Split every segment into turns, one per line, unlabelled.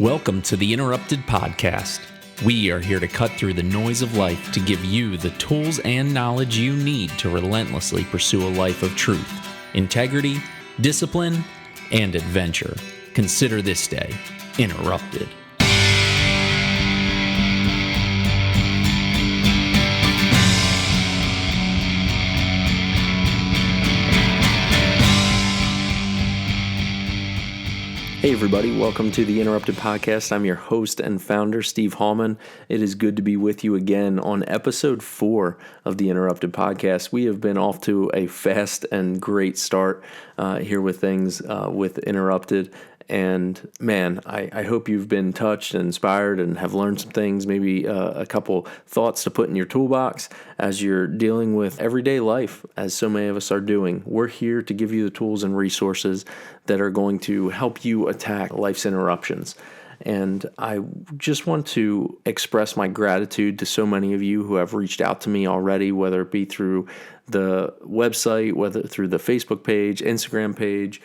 Welcome to the Interrupted Podcast. We are here to cut through the noise of life to give you the tools and knowledge you need to relentlessly pursue a life of truth, integrity, discipline, and adventure. Consider this day interrupted. Hey everybody, welcome to the Interrupted Podcast. I'm your host and founder, Steve Hallman. It is good to be with you again on episode 4 of the Interrupted Podcast. We have been off to a fast and great start here with things with Interrupted. And man, I hope you've been touched and inspired and have learned some things, maybe a couple thoughts to put in your toolbox as you're dealing with everyday life, as so many of us are doing. We're here to give you the tools and resources that are going to help you attack life's interruptions. And I just want to express my gratitude to so many of you who have reached out to me already, whether it be through the website, whether through the Facebook page, Instagram page.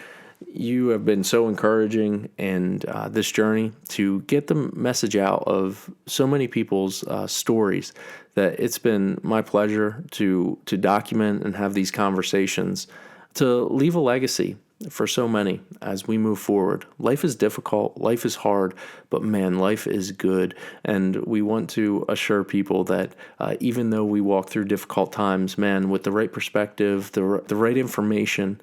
You have been so encouraging in this journey to get the message out of so many people's stories that it's been my pleasure to document and have these conversations to leave a legacy for so many as we move forward. Life is difficult, life is hard, but man, life is good. And we want to assure people that even though we walk through difficult times, man, with the right perspective, the right information,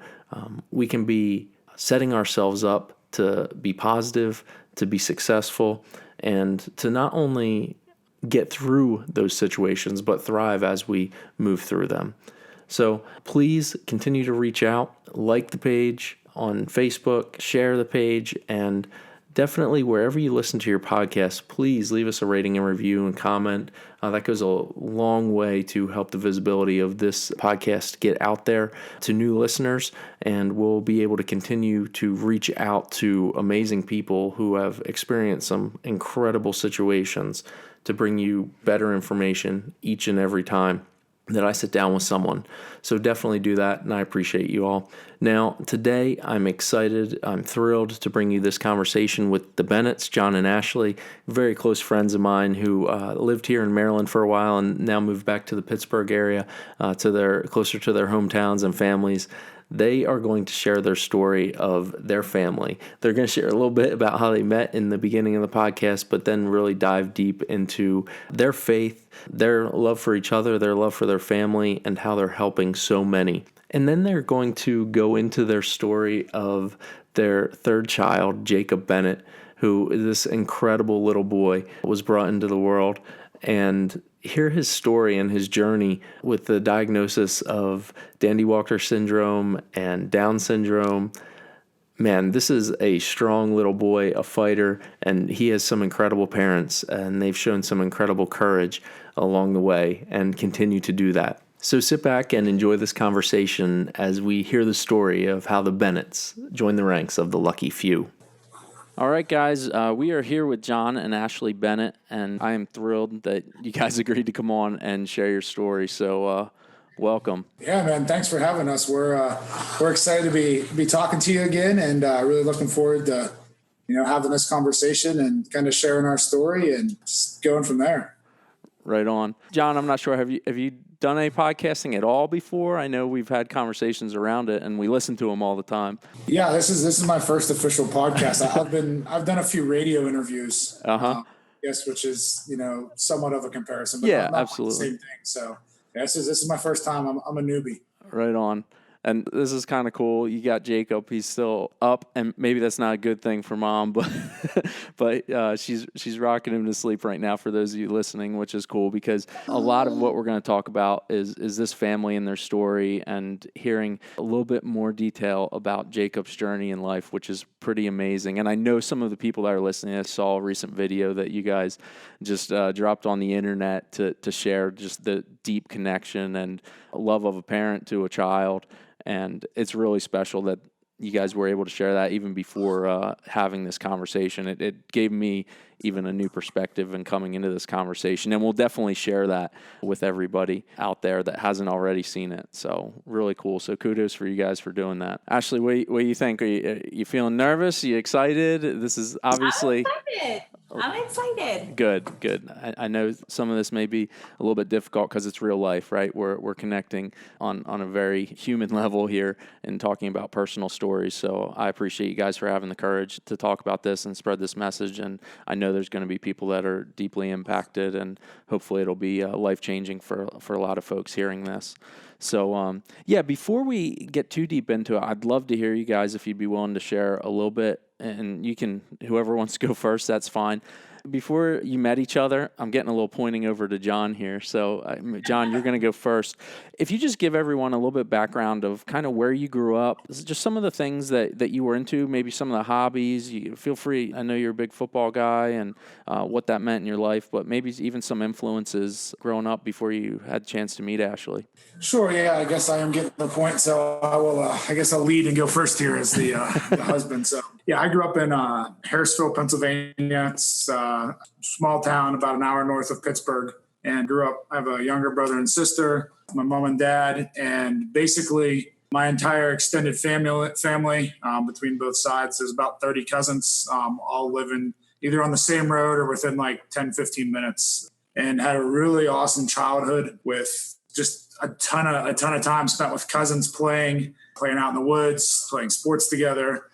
we can be setting ourselves up to be positive, to be successful, and to not only get through those situations, but thrive as we move through them. So please continue to reach out, like the page on Facebook, share the page, and definitely wherever you listen to your podcast, please leave us a rating and review and comment. That goes a long way to help the visibility of this podcast get out there to new listeners, and we'll be able to continue to reach out to amazing people who have experienced some incredible situations to bring you better information each and every time that I sit down with someone. So definitely do that, and I appreciate you all. Now, today I'm excited, I'm thrilled to bring you this conversation with the Bennetts, John and Ashley, very close friends of mine who lived here in Maryland for a while and now moved back to the Pittsburgh area, closer to their hometowns and families. They are going to share their story of their family. They're going to share a little bit about how they met in the beginning of the podcast, but then really dive deep into their faith, their love for each other, their love for their family, and how they're helping so many. And then they're going to go into their story of their third child, Jacob Bennett, who this incredible little boy was brought into the world, and hear his story and his journey with the diagnosis of Dandy-Walker syndrome and Down syndrome. Man, this is a strong little boy, a fighter, and he has some incredible parents, and they've shown some incredible courage along the way and continue to do that. So sit back and enjoy this conversation as we hear the story of how the Bennetts join the ranks of the lucky few. All right, guys, we are here with John and Ashley Bennett, and I am thrilled that you guys agreed to come on and share your story. So welcome.
Yeah, man, thanks for having us. We're excited to be talking to you again, and really looking forward to having this conversation and kind of sharing our story and just going from there.
Right on. John, I'm not sure, have you done any podcasting at all before? I know we've had conversations around it and we listen to them all the time.
Yeah, this is my first official podcast. I've done a few radio interviews. Yes, which is, somewhat of a comparison, but not
absolutely
the same thing. So this is my first time. I'm a newbie.
Right on. And this is kind of cool. You got Jacob. He's still up, and maybe that's not a good thing for mom, but she's rocking him to sleep right now for those of you listening, which is cool because a lot of what we're going to talk about is this family and their story and hearing a little bit more detail about Jacob's journey in life, which is pretty amazing. And I know some of the people that are listening, I saw a recent video that you guys just dropped on the internet to share just the deep connection and love of a parent to a child. And it's really special that you guys were able to share that even before having this conversation. It gave me even a new perspective in coming into this conversation, and we'll definitely share that with everybody out there that hasn't already seen it. So really cool. So kudos for you guys for doing that. Ashley, what do you think? Are you feeling nervous? Are you excited? This is obviously...
I'm excited.
Good. I know some of this may be a little bit difficult because it's real life, right? We're connecting on a very human level here and talking about personal stories. So I appreciate you guys for having the courage to talk about this and spread this message. And I know there's going to be people that are deeply impacted, and hopefully it'll be life-changing for a lot of folks hearing this. So, before we get too deep into it, I'd love to hear you guys if you'd be willing to share a little bit, and you can, whoever wants to go first, that's fine. Before you met each other, I'm getting a little pointing over to John here. So, John, you're going to go first. If you just give everyone a little bit background of kind of where you grew up, just some of the things that you were into, maybe some of the hobbies. You feel free. I know you're a big football guy and what that meant in your life, but maybe even some influences growing up before you had a chance to meet Ashley.
Sure. Yeah, I guess I am getting the point. So I will. I guess I'll lead and go first here as the husband. So yeah, I grew up in Harrisville, Pennsylvania. It's a small town about an hour north of Pittsburgh, and grew up. I have a younger brother and sister, my mom and dad, and basically my entire extended family between both sides. There's about 30 cousins, all living either on the same road or within like 10, 15 minutes, and had a really awesome childhood with just a ton of time spent with cousins playing out in the woods, playing sports together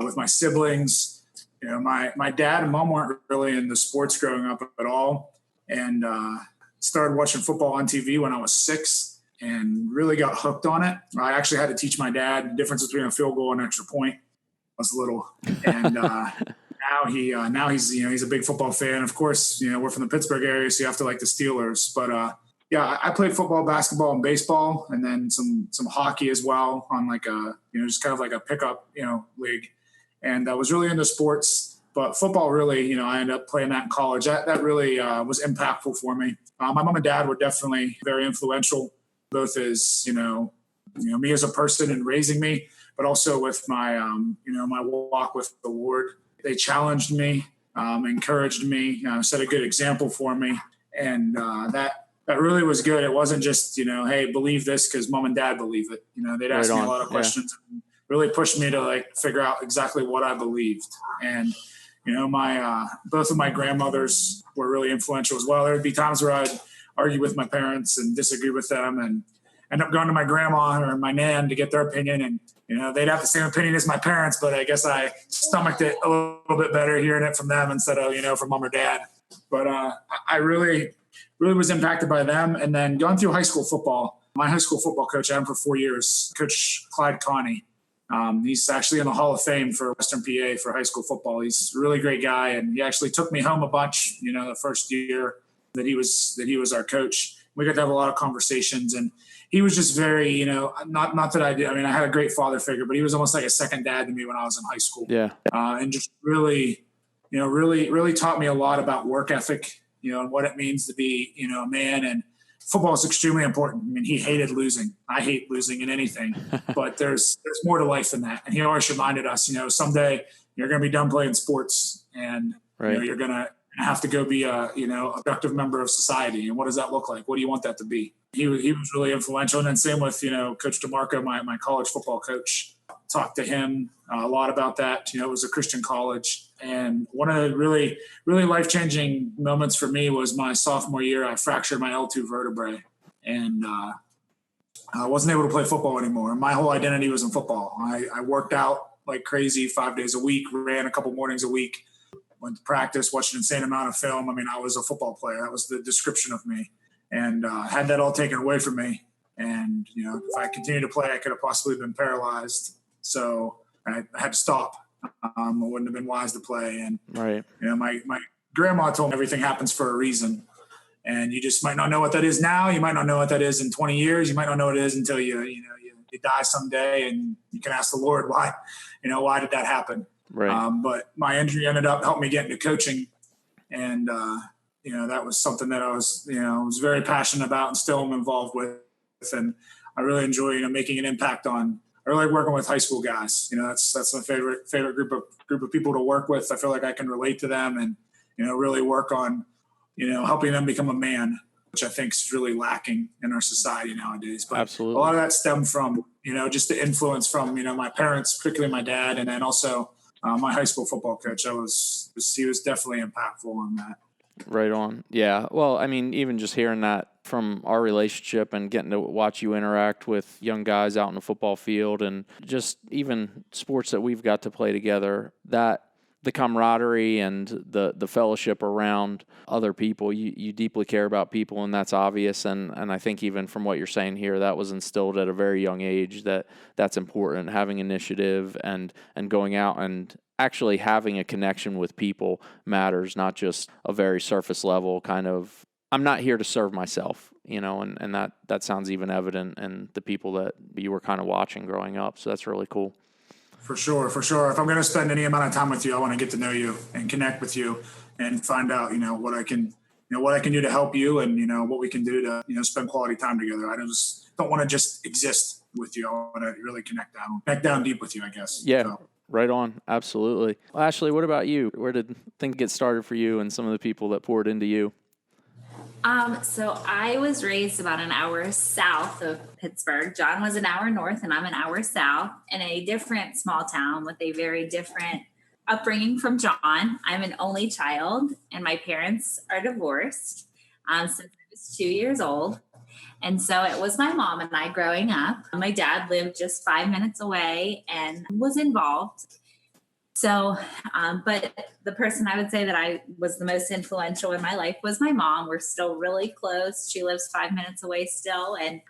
with my siblings. You know, my dad and mom weren't really into sports growing up at all, and started watching football on TV when I was 6 and really got hooked on it. I actually had to teach my dad the difference between a field goal and an extra point. I was little, and now he's he's a big football fan. Of course, we're from the Pittsburgh area, so you have to like the Steelers, but. Yeah, I played football, basketball, and baseball, and then some hockey as well on like a just kind of like a pickup league, and I was really into sports. But football really, I ended up playing that in college. That really was impactful for me. My mom and dad were definitely very influential, both as me as a person and raising me, but also with my my walk with the Lord. They challenged me, encouraged me, set a good example for me, and that really was good. It wasn't just, hey, believe this because mom and dad believe it. They'd ask me a lot of questions and really pushed me to like figure out exactly what I believed. And, my both of my grandmothers were really influential as well. There'd be times where I'd argue with my parents and disagree with them and end up going to my grandma or my nan to get their opinion. And, they'd have the same opinion as my parents, but I guess I stomached it a little bit better hearing it from them instead of, from mom or dad. But I really was impacted by them. And then going through high school football, my high school football coach, I had him for 4 years, Coach Clyde Connie. He's actually in the Hall of Fame for Western PA for high school football. He's a really great guy. And he actually took me home a bunch, the first year that he was our coach. We got to have a lot of conversations, and he was just very, not that I did. I mean, I had a great father figure, but he was almost like a second dad to me when I was in high school.
Yeah.
And just really, really taught me a lot about work ethic, and what it means to be, a man. And football is extremely important. I mean, he hated losing. I hate losing in anything, but there's more to life than that. And he always reminded us, someday you're going to be done playing sports, and you're going to have to go be a productive member of society. And what does that look like? What do you want that to be? He was really influential. And then same with, Coach DeMarco, my college football coach. Talked to him a lot about that. It was a Christian college. And one of the really, really life-changing moments for me was my sophomore year. I fractured my L2 vertebrae, and I wasn't able to play football anymore. My whole identity was in football. I worked out like crazy 5 days a week, ran a couple mornings a week, went to practice, watched an insane amount of film. I mean, I was a football player. That was the description of me, and had that all taken away from me. And, if I continued to play, I could have possibly been paralyzed. So I had to stop. It wouldn't have been wise to play. And,
right.
My grandma told me everything happens for a reason. And you just might not know what that is now. You might not know what that is in 20 years. You might not know what it is until you die someday, and you can ask the Lord why did that happen?
Right.
But my injury ended up helping me get into coaching. And, that was something that I was very passionate about and still am involved with. And I really enjoy, making an impact on really like working with high school guys. That's my favorite group of people to work with. I feel like I can relate to them and, really work on, helping them become a man, which I think is really lacking in our society nowadays. But
Absolutely.
a lot of that stemmed from, just the influence from, my parents, particularly my dad, and then also my high school football coach. He was definitely impactful on that.
Right on. Yeah. Well, I mean, even just hearing that from our relationship and getting to watch you interact with young guys out in the football field and just even sports that we've got to play together, that the camaraderie and the fellowship around other people, you deeply care about people, and that's obvious. And I think even from what you're saying here, that was instilled at a very young age, that's important, having initiative and going out and actually having a connection with people matters, not just a very surface level kind of, I'm not here to serve myself, and that sounds even evident in the people that you were kind of watching growing up. So that's really cool.
For sure. If I'm going to spend any amount of time with you, I want to get to know you and connect with you and find out, what I can do to help you and, what we can do to, spend quality time together. I don't want to just exist with you. I want to really connect down deep with you, I guess.
Yeah.
So.
Right on. Absolutely. Well, Ashley, what about you? Where did things get started for you and some of the people that poured into you?
So I was raised about an hour south of Pittsburgh. John was an hour north and I'm an hour south in a different small town with a very different upbringing from John. I'm an only child and my parents are divorced since I was 2 years old. And so it was my mom and I growing up. My dad lived just 5 minutes away and was involved. So, but the person I would say that I was the most influential in my life was my mom. We're still really close. She lives 5 minutes away still. And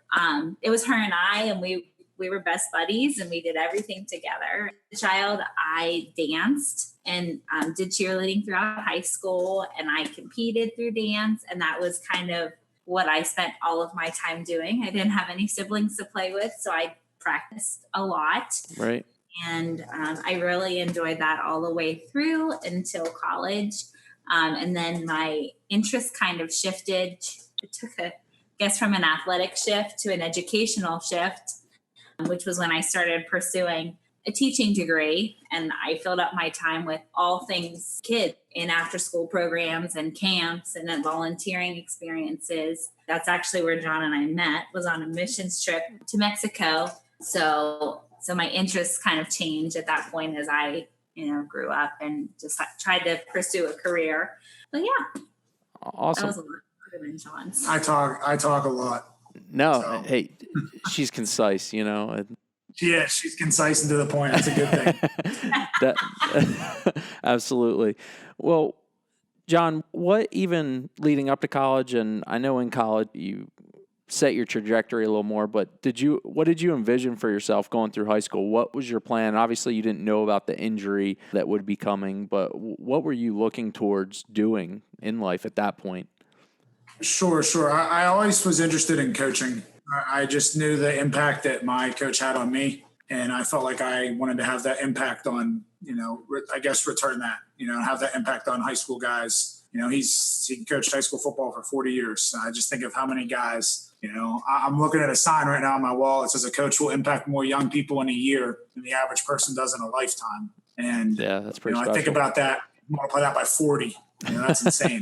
it was her and I, and we were best buddies and we did everything together. As a child, I danced and did cheerleading throughout high school, and I competed through dance. And that was kind of what I spent all of my time doing. I didn't have any siblings to play with, so I practiced a lot.
Right.
And I really enjoyed that all the way through until college. And then my interest kind of shifted. It took from an athletic shift to an educational shift, which was when I started pursuing a teaching degree. And I filled up my time with all things kids in after school programs and camps and then volunteering experiences. That's actually where John and I met, was on a missions trip to Mexico. So my interests kind of changed at that point as I, grew up and just tried to pursue a career. But yeah.
Awesome.
That was a lot of John's.
I talk a lot.
No,
So.
Hey, she's concise,
Yeah, she's concise and to the point. That's a good thing.
Absolutely. Well, John, what even leading up to college, and I know in college you set your trajectory a little more, but what did you envision for yourself going through high school? What was your plan? Obviously, you didn't know about the injury that would be coming, but what were you looking towards doing in life at that point?
Sure. I always was interested in coaching. I just knew the impact that my coach had on me, and I felt like I wanted to have that impact on, return that, have that impact on high school guys. He coached high school football for 40 years. I just think of how many guys, I'm looking at a sign right now on my wall. It says a coach will impact more young people in a year than the average person does in a lifetime. And
yeah, that's pretty special.
I think about that, multiply that by 40. That's insane.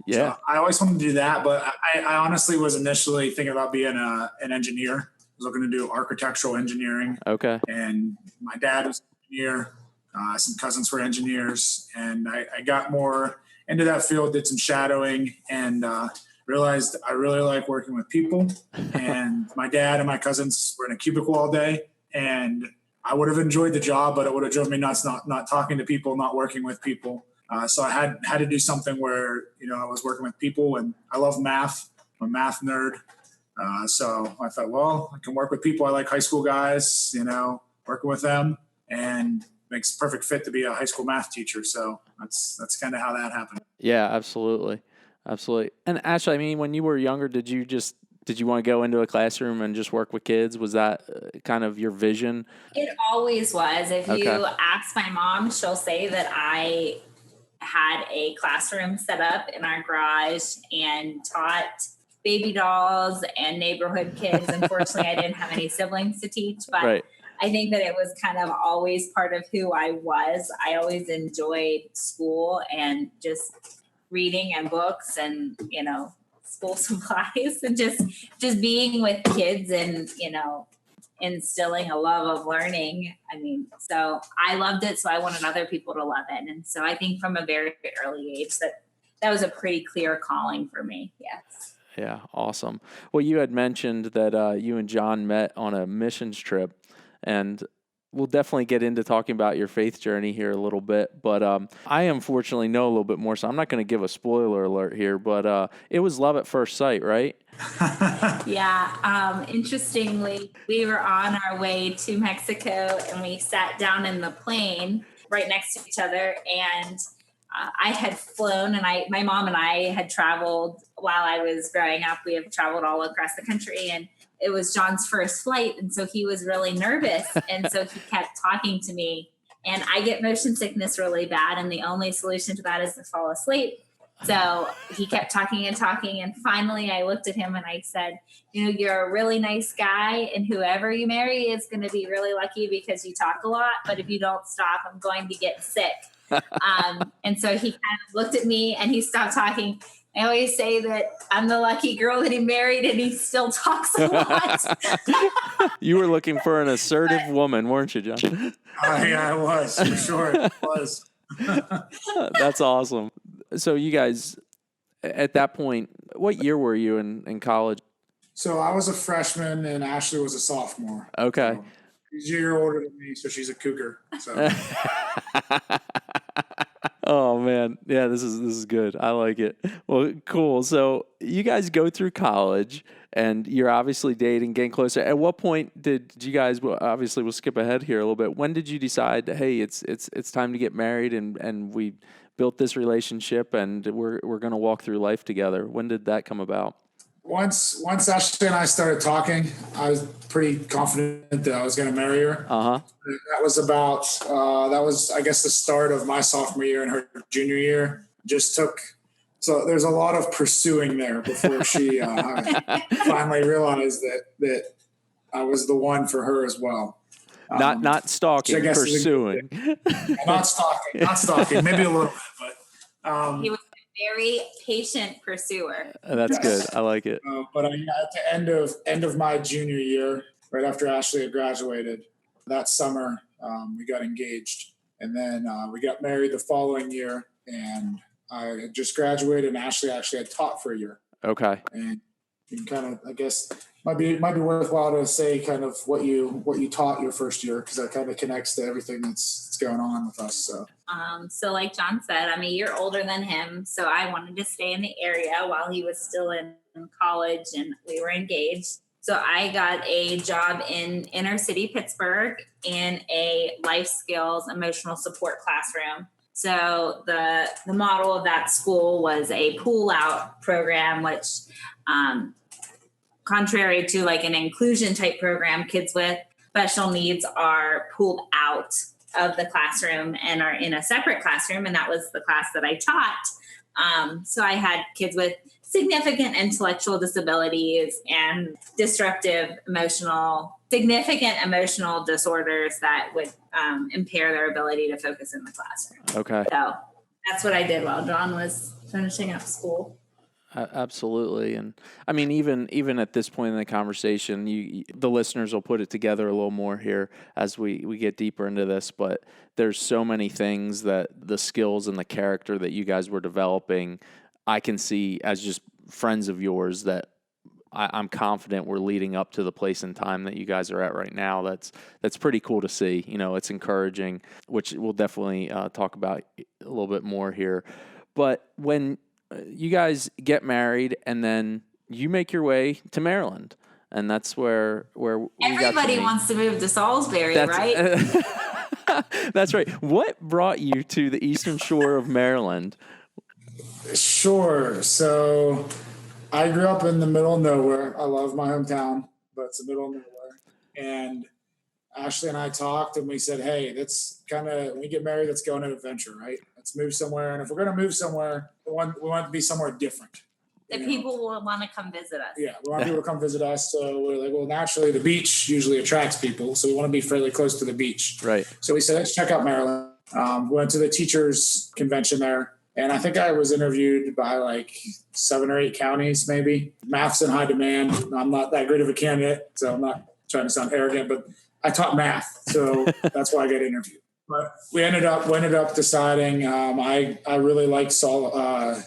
Yeah.
So I always wanted to do that, but I honestly was initially thinking about being an engineer. I was looking to do architectural engineering.
Okay.
And my dad was an engineer. Some cousins were engineers. And I got more into that field, did some shadowing, and realized I really like working with people. And my dad and my cousins were in a cubicle all day. And I would have enjoyed the job, but it would have driven me nuts not talking to people, not working with people. So I had to do something where, I was working with people, and I love math. I'm a math nerd. So I thought, well, I can work with people. I like high school guys, working with them, and makes perfect fit to be a high school math teacher. So that's kind of how that happened.
Yeah, absolutely. And Ashley, I mean, when you were younger, did you want to go into a classroom and just work with kids? Was that kind of your vision?
It always was. If you ask my mom, she'll say that I had a classroom set up in our garage and taught baby dolls and neighborhood kids. Unfortunately, I didn't have any siblings to teach, but
right.
I think that it was kind of always part of who I was. I always enjoyed school and just reading and books and, school supplies and just being with kids and, instilling a love of learning. I mean, so I loved it. So I wanted other people to love it. And so I think from a very early age that was a pretty clear calling for me. Yes.
Yeah, awesome. Well, you had mentioned that you and John met on a missions trip, and we'll definitely get into talking about your faith journey here a little bit. But I unfortunately know a little bit more, so I'm not going to give a spoiler alert here. But it was love at first sight, right?
Yeah. Interestingly, we were on our way to Mexico, and we sat down in the plane right next to each other, and I had flown, and my mom and I had traveled while I was growing up. We have traveled all across the country, and it was John's first flight. And so he was really nervous. And so he kept talking to me, and I get motion sickness really bad. And the only solution to that is to fall asleep. So he kept talking and talking. And finally I looked at him and I said, you're a really nice guy, and whoever you marry is going to be really lucky because you talk a lot. But if you don't stop, I'm going to get sick. And so he kind of looked at me and he stopped talking. I always say that I'm the lucky girl that he married, and he still talks a lot.
You were looking for an assertive woman, weren't you, John?
Yeah, I was, for sure. It was.
That's awesome. So you guys, at that point, what year were you in college?
So I was a freshman and Ashley was a sophomore.
Okay.
So she's a year older than me, so she's a cougar. So.
Oh man, yeah, this is good. I like it. Well, cool. So you guys go through college, and you're obviously dating, getting closer. At what point did you guys? Well, obviously, we'll skip ahead here a little bit. When did you decide, hey, it's time to get married, and we built this relationship, and we're going to walk through life together? When did that come about?
Once Ashley and I started talking, I was pretty confident that I was going to marry her.
Uh-huh.
That was I guess the start of my sophomore year and her junior year. So there's a lot of pursuing there before she finally realized that I was the one for her as well.
Not stalking, pursuing.
Not stalking, maybe a little bit, but
he was a very patient pursuer.
That's good. I like it.
But at the end of my junior year, right after Ashley had graduated, that summer we got engaged, and then we got married the following year. And I had just graduated, and Ashley actually had taught for a year.
Okay.
And you can kind of, I guess, might be worthwhile to say kind of what you taught your first year, because that kind of connects to everything that's going on with us.
So like John said, I'm a year older than him, so I wanted to stay in the area while he was still in college and we were engaged. So I got a job in inner city Pittsburgh in a life skills emotional support classroom. So the model of that school was a pull out program, which contrary to like an inclusion type program, kids with special needs are pulled out of the classroom and are in a separate classroom. And that was the class that I taught. So I had kids with significant intellectual disabilities and significant emotional disorders that would impair their ability to focus in the classroom.
Okay.
So that's what I did while John was finishing up school.
Absolutely. And I mean, even at this point in the conversation, the listeners will put it together a little more here as we get deeper into this, but there's so many things that the skills and the character that you guys were developing, I can see as just friends of yours that I'm confident we're leading up to the place and time that you guys are at right now. That's pretty cool to see. It's encouraging, which we'll definitely talk about a little bit more here. But when you guys get married and then you make your way to Maryland, and that's where
everybody wants to move to Salisbury, right?
That's right. What brought you to the Eastern Shore of Maryland?
Sure. So I grew up in the middle of nowhere. I love my hometown, but it's the middle of nowhere. And Ashley and I talked, and we said, hey, that's kind of, when we get married, let's go on an adventure, right? Let's move somewhere. And if we're going to move somewhere, we want it to be somewhere different.
people will want to come visit us.
Yeah, we want people to come visit us. So we're like, well, naturally, the beach usually attracts people. So we want to be fairly close to the beach.
Right.
So we said, let's check out Maryland. Went to the teachers convention there. And I think I was interviewed by like 7 or 8 counties, maybe. Math's in high demand. I'm not that great of a candidate, so I'm not trying to sound arrogant, but I taught math. So that's why I got interviewed. But we ended up deciding I really liked Somerset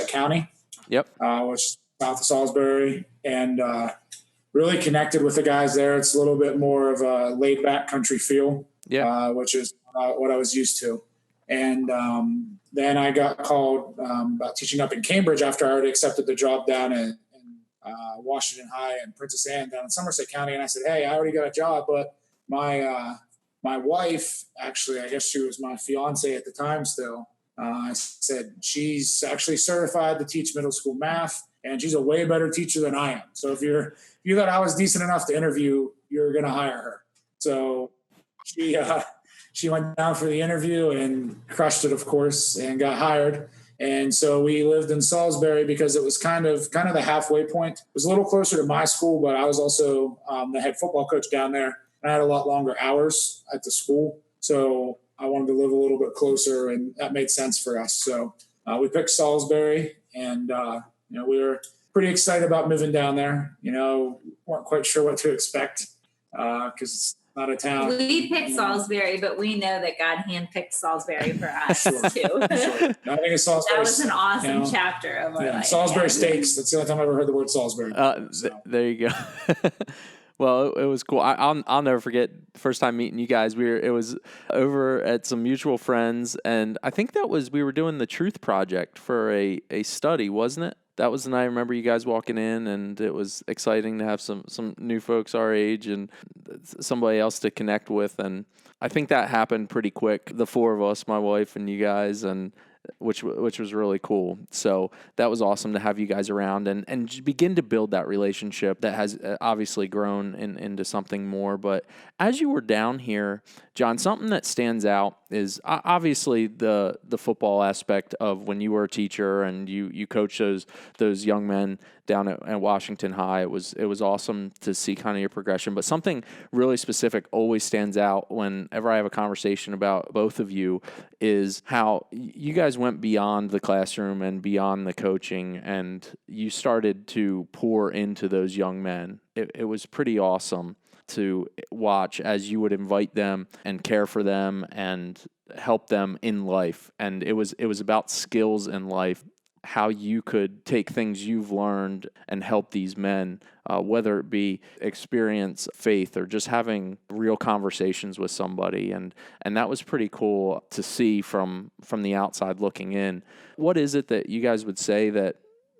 County.
Yep.
Which is south of Salisbury, and really connected with the guys there. It's a little bit more of a laid back country feel, which is what I was used to. And then I got called about teaching up in Cambridge after I already accepted the job down in Washington High and Princess Anne down in Somerset County. And I said, hey, I already got a job, but my wife, actually, I guess she was my fiance at the time still. I said, she's actually certified to teach middle school math, and she's a way better teacher than I am. So if you thought I was decent enough to interview, you're going to hire her. So she went down for the interview and crushed it, of course, and got hired. And so we lived in Salisbury because it was kind of the halfway point. It was a little closer to my school, but I was also the head football coach down there. And I had a lot longer hours at the school. So I wanted to live a little bit closer, and that made sense for us. So we picked Salisbury, and we were pretty excited about moving down there. Weren't quite sure what to expect because it's not a town.
We picked Salisbury, but we know that God handpicked Salisbury for us too.
Sure. I think it's Salisbury.
That was an awesome chapter of our life.
Salisbury steaks. That's the only time I ever heard the word Salisbury.
There you go. Well, it was cool. I'll never forget first time meeting you guys. It was over at some mutual friends, and I think we were doing the Truth Project for a study, wasn't it? That was the night I remember you guys walking in, and it was exciting to have some new folks our age and somebody else to connect with. And I think that happened pretty quick. The 4 of us, my wife and you guys, and which was really cool. So that was awesome to have you guys around and begin to build that relationship that has obviously grown into something more. But as you were down here, John, something that stands out is obviously the football aspect of when you were a teacher and you coached those young men down at Washington High. It was awesome to see kind of your progression. But something really specific always stands out whenever I have a conversation about both of you is how you guys went beyond the classroom and beyond the coaching, and you started to pour into those young men. It was pretty awesome to watch as you would invite them and care for them and help them in life. And it was about skills in life, how you could take things you've learned and help these men, whether it be experience, faith, or just having real conversations with somebody. And that was pretty cool to see from the outside looking in. What is it that you guys would say that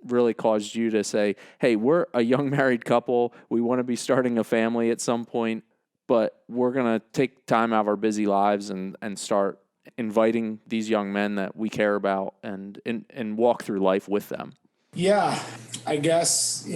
really caused you to say, hey, we're a young married couple, we want to be starting a family at some point, but we're going to take time out of our busy lives and start inviting these young men that we care about and walk through life with them?
Yeah, I guess,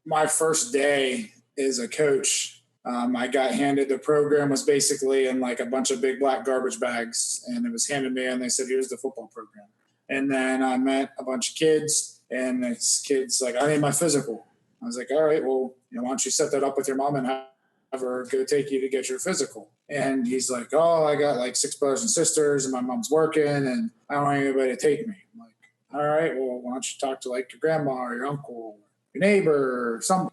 my first day as a coach, I got handed, the program was basically in like a bunch of big black garbage bags, and it was handed me and they said, here's the football program. And then I met a bunch of kids, and this kid's like, I need my physical. I was like, all right, well, why don't you set that up with your mom and have her go take you to get your physical? And he's like, oh, I got like 6 brothers and sisters, and my mom's working, and I don't have anybody to take me. I'm like, all right, well, why don't you talk to like your grandma or your uncle or your neighbor or something?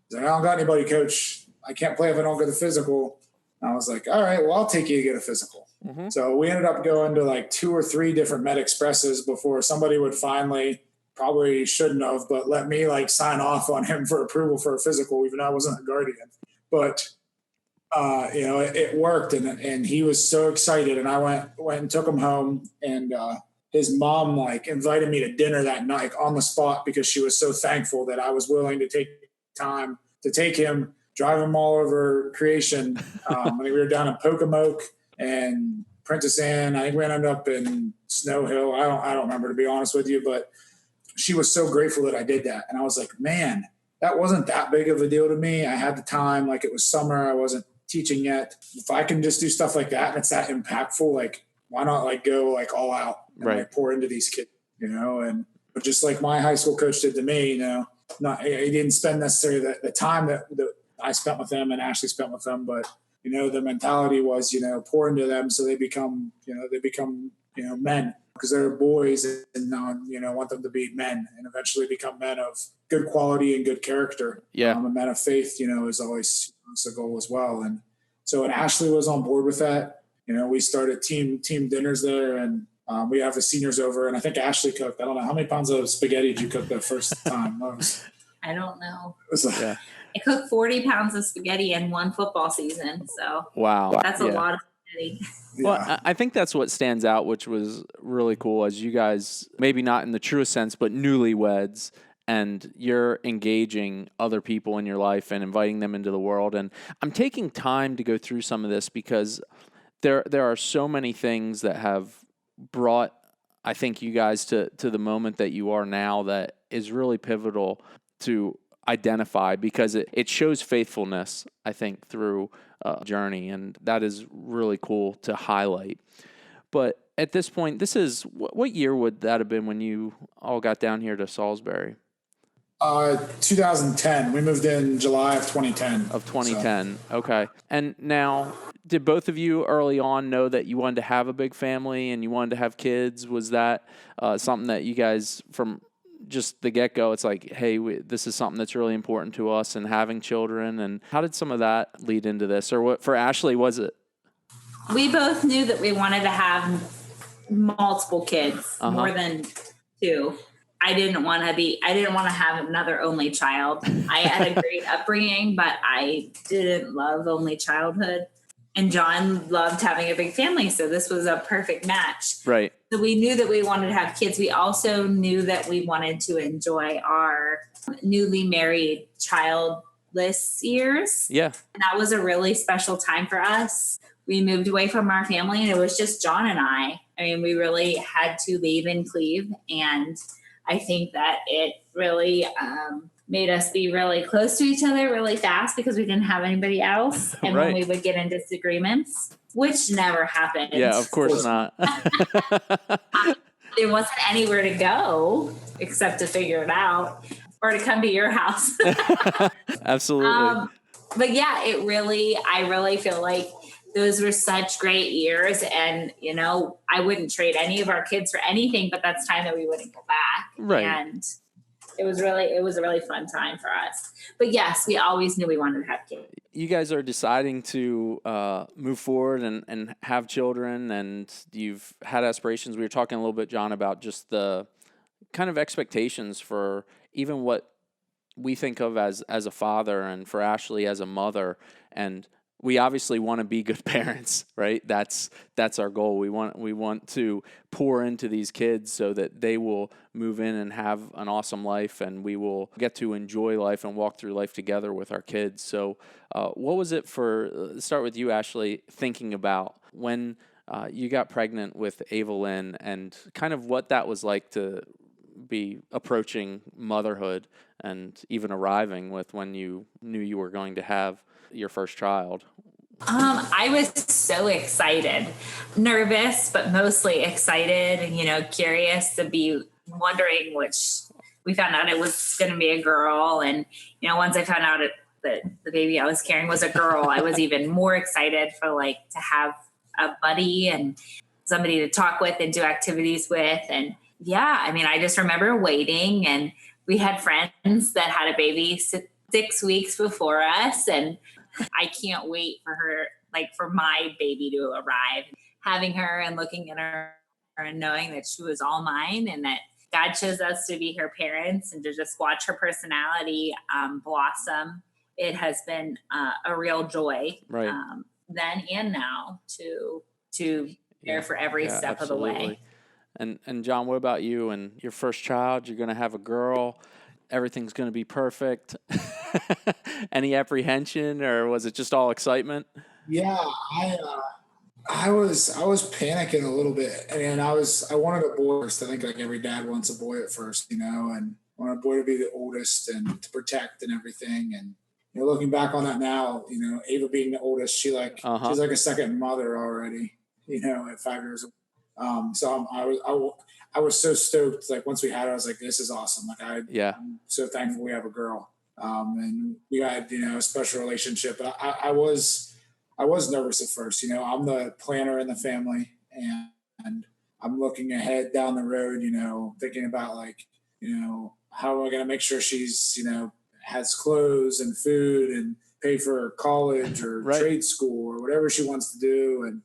He's like, I don't got anybody, coach. I can't play if I don't get the physical. And I was like, all right, well, I'll take you to get a physical. Mm-hmm. So we ended up going to like 2 or 3 different Med Expresses before somebody would finally, probably shouldn't have, but let me like sign off on him for approval for a physical, even though I wasn't a guardian. But it worked, and he was so excited, and I went and took him home, and his mom like invited me to dinner that night on the spot because she was so thankful that I was willing to take time to take him, drive him all over creation. I think we were down in Pocomoke and Princess Anne. I think we ended up in Snow Hill. I don't remember, to be honest with you, but she was so grateful that I did that. And I was like, man, that wasn't that big of a deal to me. I had the time, like it was summer. I wasn't teaching yet. If I can just do stuff like that and it's that impactful, like why not like go like all out and like pour into these kids, and just like my high school coach did to me, he didn't spend necessarily the time that I spent with them and Ashley spent with them, but the mentality was, pour into them so they become men, because they're boys, and want them to be men and eventually become men of good quality and good character.
Yeah.
A man of faith, is always the goal as well. And so, and Ashley was on board with that. We started team dinners there, and we have the seniors over, and I think Ashley cooked. I don't know how many pounds of spaghetti did you cook the first time.
I don't know.
Yeah.
I cooked 40 pounds of spaghetti in one football season. So
wow,
that's a lot of spaghetti.
Well, I think that's what stands out, which was really cool, as you guys, maybe not in the truest sense, but newlyweds, and you're engaging other people in your life and inviting them into the world. And I'm taking time to go through some of this because there are so many things that have brought, I think, you guys to the moment that you are now that is really pivotal to identify, because it shows faithfulness, I think, through a journey, and that is really cool to highlight. But at this point, this is, what year would that have been when you all got down here to Salisbury?
2010. We moved in July of 2010.
Of 2010, so. Okay. And now, did both of you early on know that you wanted to have a big family and you wanted to have kids? Was that something that you guys, from just the get-go, it's like, hey, this is something that's really important to us, and having children? And how did some of that lead into this? Or what for Ashley was it?
We both knew that we wanted to have multiple kids, more than two. I didn't want to have another only child. I had a great upbringing, but I didn't love only childhood. And John loved having a big family, so this was a perfect match. Right. So we knew that we wanted to have kids. We also knew that we wanted to enjoy our newly married childless years. Yeah. And that was a really special time for us. We moved away from our family, and it was just John and I. I mean, we really had to leave and cleave, and I think that it really made us be really close to each other really fast because we didn't have anybody else. And when we would get in disagreements, which never happened.
Yeah, of course not.
There wasn't anywhere to go except to figure it out or to come to your house.
Absolutely.
But yeah, I really feel like those were such great years, and I wouldn't trade any of our kids for anything, but that's time that we wouldn't go back. Right. And it was a really fun time for us. But yes, we always knew we wanted to have kids.
You guys are deciding to move forward and have children, and you've had aspirations. We were talking a little bit, John, about just the kind of expectations for even what we think of as a father, and for Ashley as a mother. And we obviously want to be good parents, right? That's our goal. We want to pour into these kids so that they will move in and have an awesome life, and we will get to enjoy life and walk through life together with our kids. So what was it start with you, Ashley, thinking about when you got pregnant with Ava Lynn, and kind of what that was like to be approaching motherhood and even arriving with when you knew you were going to have your first child?
I was so excited, nervous, but mostly excited, and, curious, to be wondering we found out it was going to be a girl. And, once I found out that the baby I was carrying was a girl, I was even more excited for to have a buddy and somebody to talk with and do activities with. And yeah, I mean, I just remember waiting, and we had friends that had a baby 6 weeks before us, and I can't wait for her, for my baby to arrive, having her and looking at her and knowing that she was all mine, and that God chose us to be her parents, and to just watch her personality blossom. It has been a real joy, right, then and now, to care for every step absolutely. Of the way.
And John, what about you and your first child? You're going to have a girl. Everything's going to be perfect. Any apprehension, or was it just all excitement?
Yeah, I was panicking a little bit, and I wanted a boy first. I think every dad wants a boy at first, and I wanted a boy to be the oldest and to protect and everything. And looking back on that now, Ava being the oldest, she's like a second mother already. At 5 years old. So I was so stoked. Like once we had it, I was like, this is awesome. Like I'm so thankful we have a girl. And we had, a special relationship. But I was nervous at first. I'm the planner in the family, and I'm looking ahead down the road, thinking about like, how am I going to make sure she's, has clothes and food and pay for college or trade school or whatever she wants to do. And,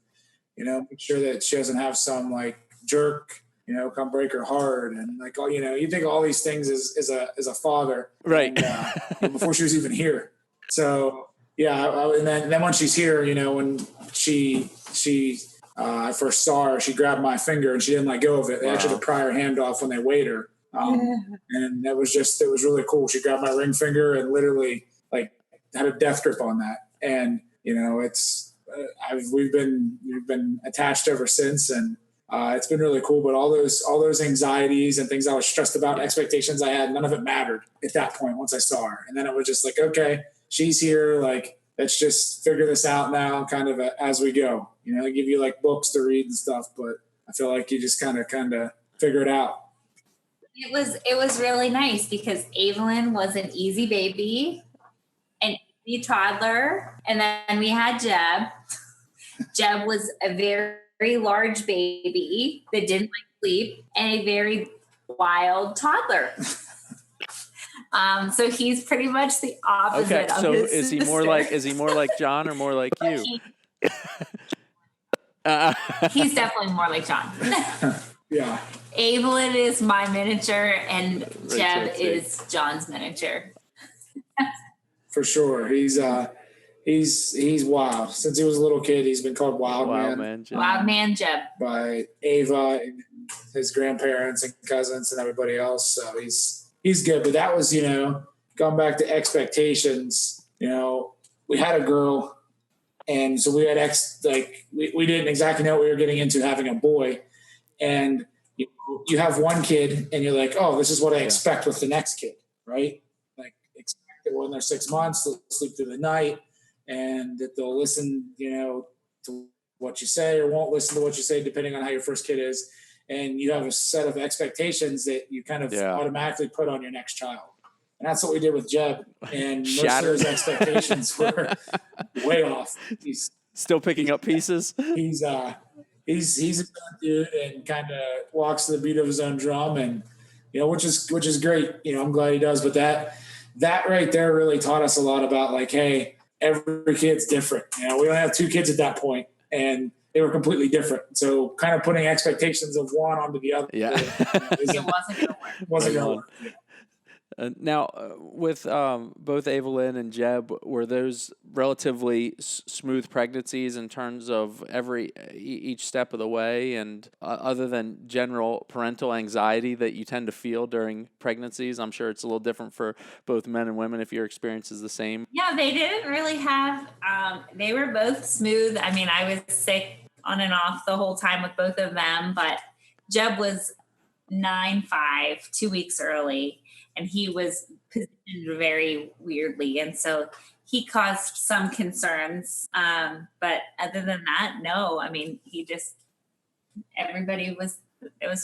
make sure that she doesn't have some like jerk, come break her heart. And like, you think all these things as a father,
right?
And, before she was even here. So yeah. And then when she's here, when I first saw her, she grabbed my finger and she didn't let go of it. They actually had to pry her hand off when they weighed her. And it was really cool. She grabbed my ring finger and literally like had a death grip on that. And, we've been attached ever since. And, it's been really cool, but all those anxieties and things I was stressed about, expectations I had, none of it mattered at that point once I saw her. And then it was just like, okay, she's here. Like, let's just figure this out now, kind of as we go. They give you like books to read and stuff, but I feel like you just kind of figure it out.
It was really nice because Evelyn was an easy baby, an easy toddler, and then we had Jeb. Jeb was a very, very large baby that didn't like sleep and a very wild toddler. So he's pretty much the opposite of his
is he more like John or more like you?
He's definitely more like John.
Yeah.
Evelyn is my miniature and Jeb is John's miniature.
For sure. He's wild. Since he was a little kid, he's been called Wild Man.
Wild Man Jeb.
By Ava and his grandparents and cousins and everybody else. So he's good. But that was, going back to expectations, we had a girl, and so we had we didn't exactly know what we were getting into having a boy. And you have one kid and you're like, oh, this is what I expect with the next kid, right? Like expect that when they're 6 months, they'll sleep through the night and that they'll listen, to what you say or won't listen to what you say, depending on how your first kid is. And you have a set of expectations that you kind of automatically put on your next child. And that's what we did with Jeb. And most of those expectations were way off. He's
still picking up pieces.
He's a good dude and kind of walks to the beat of his own drum, and which is great. I'm glad he does. But that right there really taught us a lot about like, hey, every kid's different. We only have 2 kids at that point, and they were completely different. So kind of putting expectations of one onto the other.
Yeah. It
wasn't going to work. Yeah.
Now, with both Evelyn and Jeb, were those relatively smooth pregnancies in terms of each step of the way, and other than general parental anxiety that you tend to feel during pregnancies? I'm sure it's a little different for both men and women if your experience is the same.
Yeah, they didn't really have, they were both smooth. I mean, I was sick on and off the whole time with both of them, but Jeb was 9'5", 2 weeks early. And he was positioned very weirdly. And so he caused some concerns. But other than that, no. I mean, it was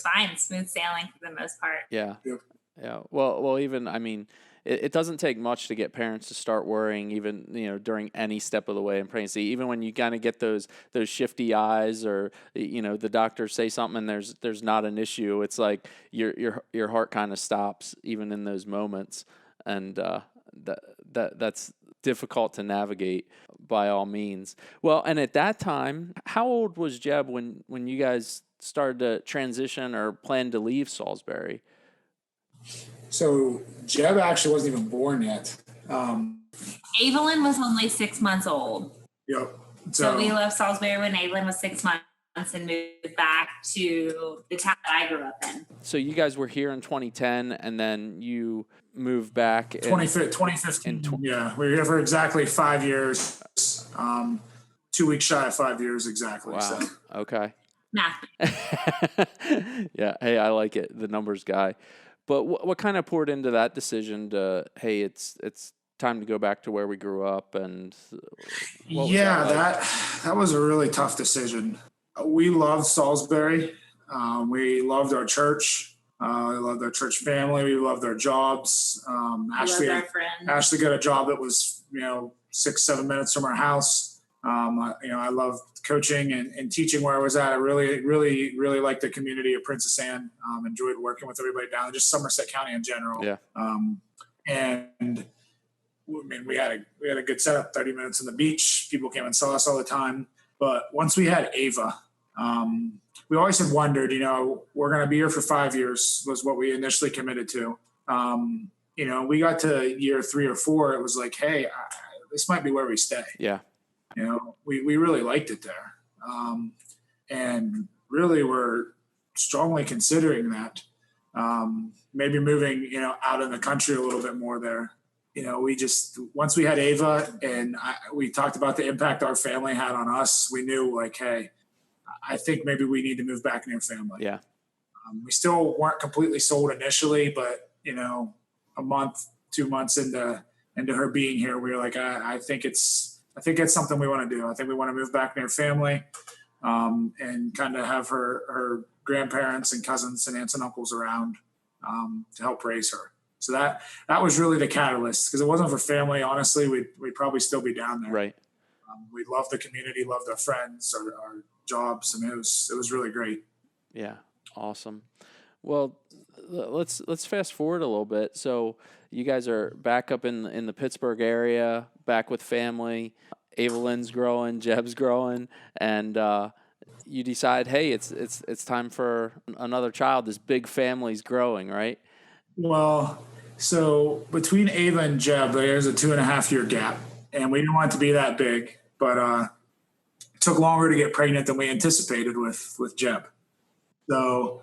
fine. Smooth sailing for the most part.
Yeah. Yep. Yeah. Well, even, I mean, it doesn't take much to get parents to start worrying, even, during any step of the way in pregnancy. Even when you kind of get those shifty eyes, or, the doctors say something and there's not an issue. It's like your heart kind of stops even in those moments. And that's difficult to navigate by all means. Well, and at that time, how old was Jeb when you guys started to transition or plan to leave Salisbury?
So Jeb actually wasn't even born yet.
Evelyn was only 6 months old.
Yep.
So we left Salisbury when Evelyn was 6 months and moved back to the town that I grew up in.
So you guys were here in 2010, and then you moved back in
2015. Yeah, we were here for exactly 5 years. 2 weeks shy of 5 years exactly.
Wow.
So.
Okay.
Math.
Yeah. Hey, I like it. The numbers guy. But what kind of poured into that decision to, hey, it's time to go back to where we grew up? And
that was a really tough decision. We loved Salisbury. We loved our church. We loved our church family. We loved our jobs. Ashley got a job that was, 6-7 minutes from our house. I loved coaching and teaching where I was at. I really, really, really liked the community of Princess Anne. Enjoyed working with everybody down there, just Somerset County in general.
Yeah.
And I mean, we had a good setup, 30 minutes on the beach. People came and saw us all the time. But once we had Ava, we always had wondered, we're going to be here for 5 years was what we initially committed to. We got to year 3 or 4. It was like, hey, this might be where we stay.
Yeah.
We really liked it there. And really we're strongly considering that. Maybe moving, out in the country a little bit more there. Once we had Ava and we talked about the impact our family had on us, we knew like, hey, I think maybe we need to move back near family.
Yeah.
We still weren't completely sold initially, but a month, 2 months into her being here, we were like, I think it's something we want to do. I think we want to move back near family, and kind of have her grandparents and cousins and aunts and uncles around, to help raise her. So that was really the catalyst, because it wasn't for family. Honestly, we'd probably still be down there.
Right.
We loved the community, loved our friends, our jobs. I mean, it was really great.
Yeah. Awesome. Well, let's fast forward a little bit. So you guys are back up in the Pittsburgh area, back with family. Evelyn's growing, Jeb's growing, and you decide, hey, it's time for another child. This big family's growing, right?
Well, so between Ava and Jeb, there's a 2.5-year gap, and we didn't want it to be that big, but it took longer to get pregnant than we anticipated with Jeb. So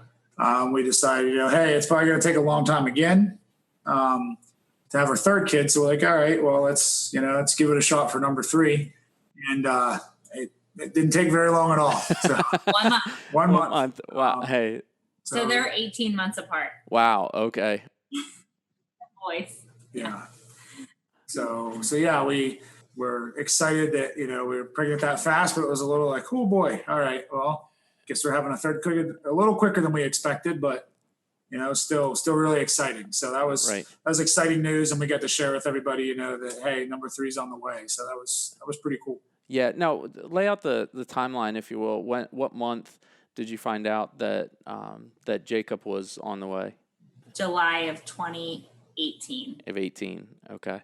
we decided, hey, it's probably going to take a long time again to have our third kid. So we're like, all right, well, let's give it a shot for number 3. And it didn't take very long at all. So
1 month.
1 month.
Wow. Hey.
So they're 18 months apart.
Wow. Okay.
Boys.
Yeah. So yeah, we were excited that, we were pregnant that fast, but it was a little like, oh boy. All right. Well, guess we're having a third kid a little quicker than we expected, but still really exciting. So that was exciting news. And we got to share with everybody, that, hey, number 3 is on the way. So that was pretty cool.
Yeah. Now lay out the timeline, if you will. What month did you find out that Jacob was on the way?
July of 2018.
Of 18. Okay.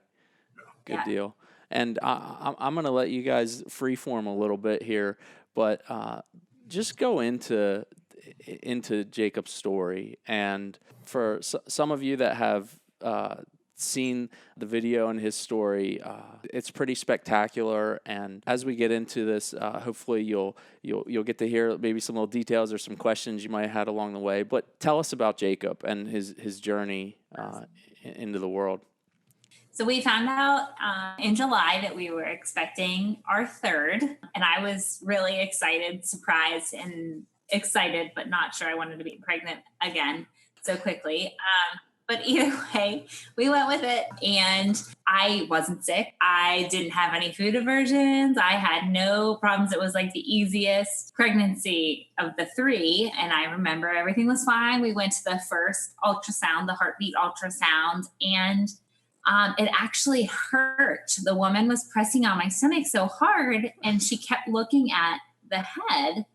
Good deal. And I'm going to let you guys freeform a little bit here, but just go into Jacob's story. And for some of you that have seen the video and his story, it's pretty spectacular. And as we get into this, hopefully you'll get to hear maybe some little details or some questions you might have had along the way. But tell us about Jacob and his journey into the world.
So we found out in July that we were expecting our third, and I was really excited, surprised, and excited, but not sure I wanted to be pregnant again so quickly. But either way, we went with it, and I wasn't sick. I didn't have any food aversions. I had no problems. It was like the easiest pregnancy of the 3, and I remember everything was fine. We went to the first ultrasound, the heartbeat ultrasound, and it actually hurt. The woman was pressing on my stomach so hard, and she kept looking at the head.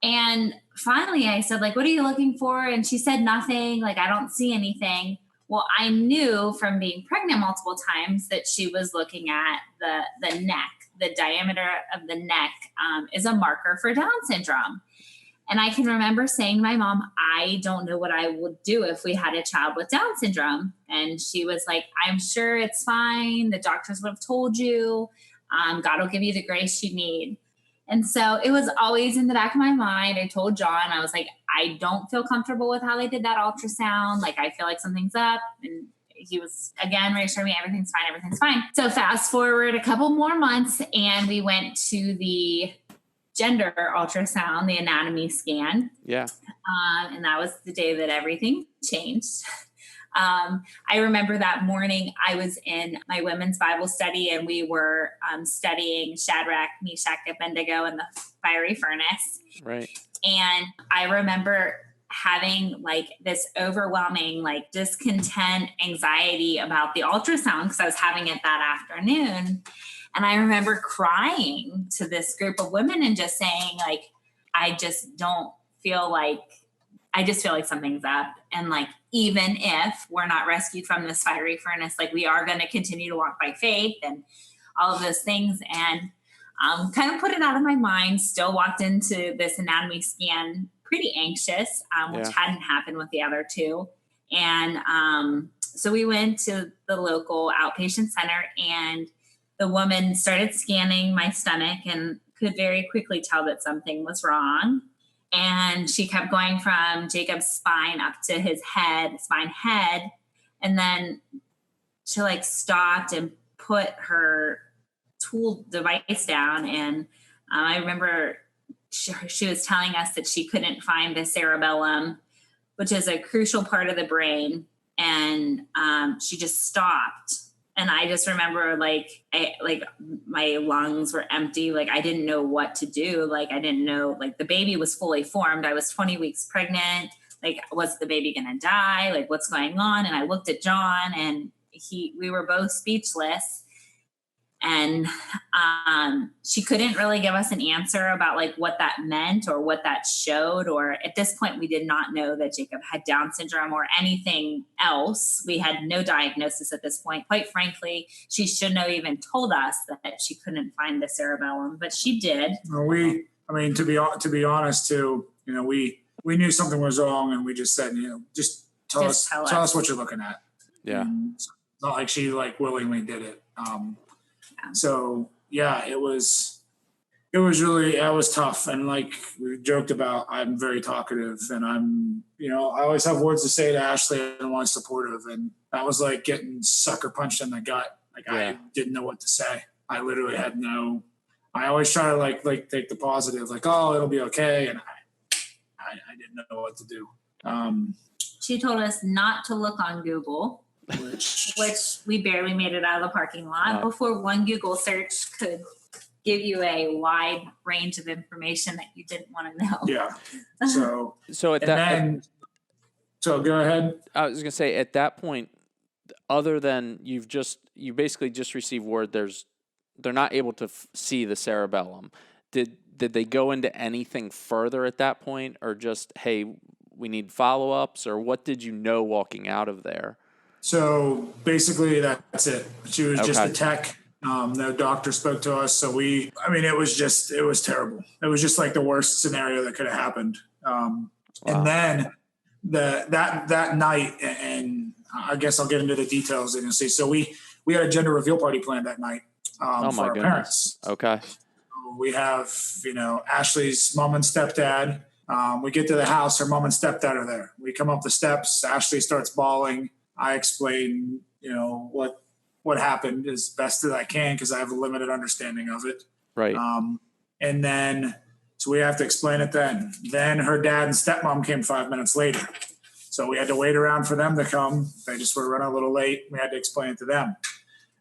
And finally I said, like, what are you looking for? And she said nothing, like, I don't see anything. Well, I knew from being pregnant multiple times that she was looking at the neck. The diameter of the neck is a marker for Down syndrome. And I can remember saying to my mom, I don't know what I would do if we had a child with Down syndrome. And she was like, I'm sure it's fine. The doctors would have told you. God will give you the grace you need. And so it was always in the back of my mind. I told John, I was like, I don't feel comfortable with how they did that ultrasound. Like, I feel like something's up. And he was, again, reassuring me everything's fine, everything's fine. So fast forward a couple more months, and we went to the gender ultrasound, the anatomy scan.
Yeah.
And that was the day that everything changed. I remember that morning I was in my women's Bible study, and we were studying Shadrach, Meshach, and Abednego in the fiery furnace.
Right.
And I remember having like this overwhelming, like discontent, anxiety about the ultrasound because I was having it that afternoon. And I remember crying to this group of women and just saying, like, I just feel like something's up. And like, even if we're not rescued from this fiery furnace, like we are going to continue to walk by faith and all of those things. And kind of put it out of my mind, still walked into this anatomy scan pretty anxious, which hadn't happened with the other two. And so we went to the local outpatient center, and the woman started scanning my stomach and could very quickly tell that something was wrong. And she kept going from Jacob's spine up to his spine head. And then she like stopped and put her tool device down. And I remember she was telling us that she couldn't find the cerebellum, which is a crucial part of the brain. And she just stopped. And I just remember like my lungs were empty. Like I didn't know what to do. Like I didn't know, like the baby was fully formed. I was 20 weeks pregnant. Like, was the baby going to die? Like what's going on? And I looked at John, and we were both speechless. And she couldn't really give us an answer about like what that meant or what that showed. Or at this point, we did not know that Jacob had Down syndrome or anything else. We had no diagnosis at this point. Quite frankly, she shouldn't have even told us that she couldn't find the cerebellum, but she did.
Well, to be honest too, we knew something was wrong, and we just said, just tell us what you're looking at.
Yeah.
It's not like she like willingly did it. So yeah, it was tough. And like we joked about, I'm very talkative, and I always have words to say to Ashley and want supportive. And that was like getting sucker punched in the gut. Like I didn't know what to say. I literally had I always try to like take the positive, like, oh, it'll be okay. And I didn't know what to do.
She told us not to look on Google. Which we barely made it out of the parking lot before one Google search could give you a wide range of information that you didn't want to know.
Yeah. So go ahead.
I was going to say, at that point, other than you basically just received word they're not able to see the cerebellum. Did they go into anything further at that point, or just, hey, we need follow-ups, or what did you know walking out of there?
So basically that's it. She was just a tech. No doctor spoke to us. So it was terrible. It was just like the worst scenario that could have happened. And then that night, and I guess I'll get into the details and you'll see. So we had a gender reveal party planned that night for our parents.
Okay.
We have, Ashley's mom and stepdad. We get to the house, her mom and stepdad are there. We come up the steps. Ashley starts bawling. I explain, what happened as best as I can because I have a limited understanding of it.
Right.
And then, so we have to explain it then. Then her dad and stepmom came 5 minutes later. So we had to wait around for them to come. They just were running a little late. We had to explain it to them.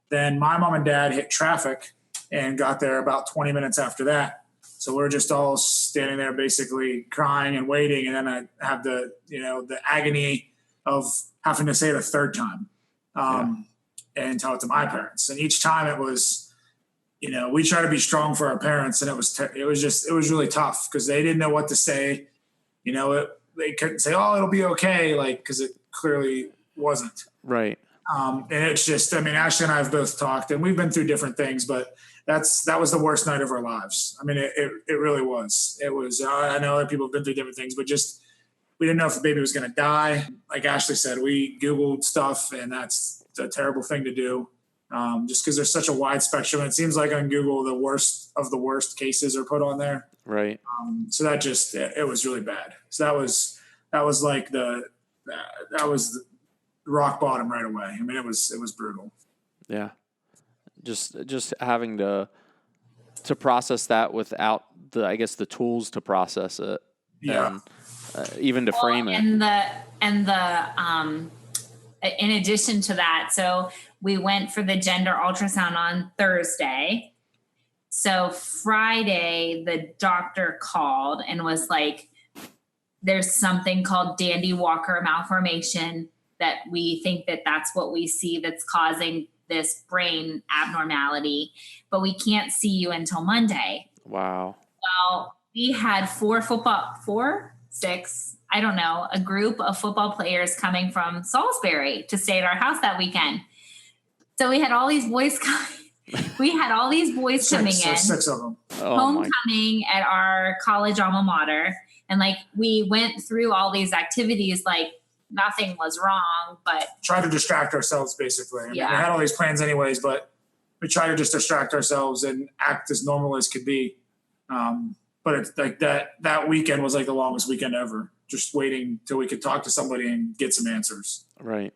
Then my mom and dad hit traffic and got there about 20 minutes after that. So we're just all standing there basically crying and waiting. And then I have the agony of having to say it a third time and tell it to my parents. And each time it was, we try to be strong for our parents, and it was really tough because they didn't know what to say. They couldn't say, oh, it'll be okay. Like, because it clearly wasn't.
Right.
And it's just, Ashley and I have both talked, and we've been through different things, but that was the worst night of our lives. It really was. It was, I know other people have been through different things, but just, we didn't know if the baby was going to die. Like Ashley said, we Googled stuff, and that's a terrible thing to do. Just because there's such a wide spectrum. It seems like on Google, the worst of the worst cases are put on there.
Right.
So that just, it was really bad. So that was like that was rock bottom right away. It was brutal.
Yeah. Just having to process that without the tools to process it.
Yeah.
And, even to frame it.
And the in addition to that, so we went for the gender ultrasound on Thursday. So Friday, the doctor called and was like, there's something called Dandy Walker malformation that we think that that's what we see that's causing this brain abnormality, but we can't see you until Monday.
Wow.
Well, we had a group of football players coming from Salisbury to stay at our house that weekend. So we had all these boys coming. We had all these boys coming in.
6 of them.
Homecoming at our college alma mater. And like, we went through all these activities, like nothing was wrong, but
try to distract ourselves basically. I mean, we had all these plans anyways, but we try to just distract ourselves and act as normal as could be. But it's like that weekend was like the longest weekend ever, just waiting till we could talk to somebody and get some answers.
Right.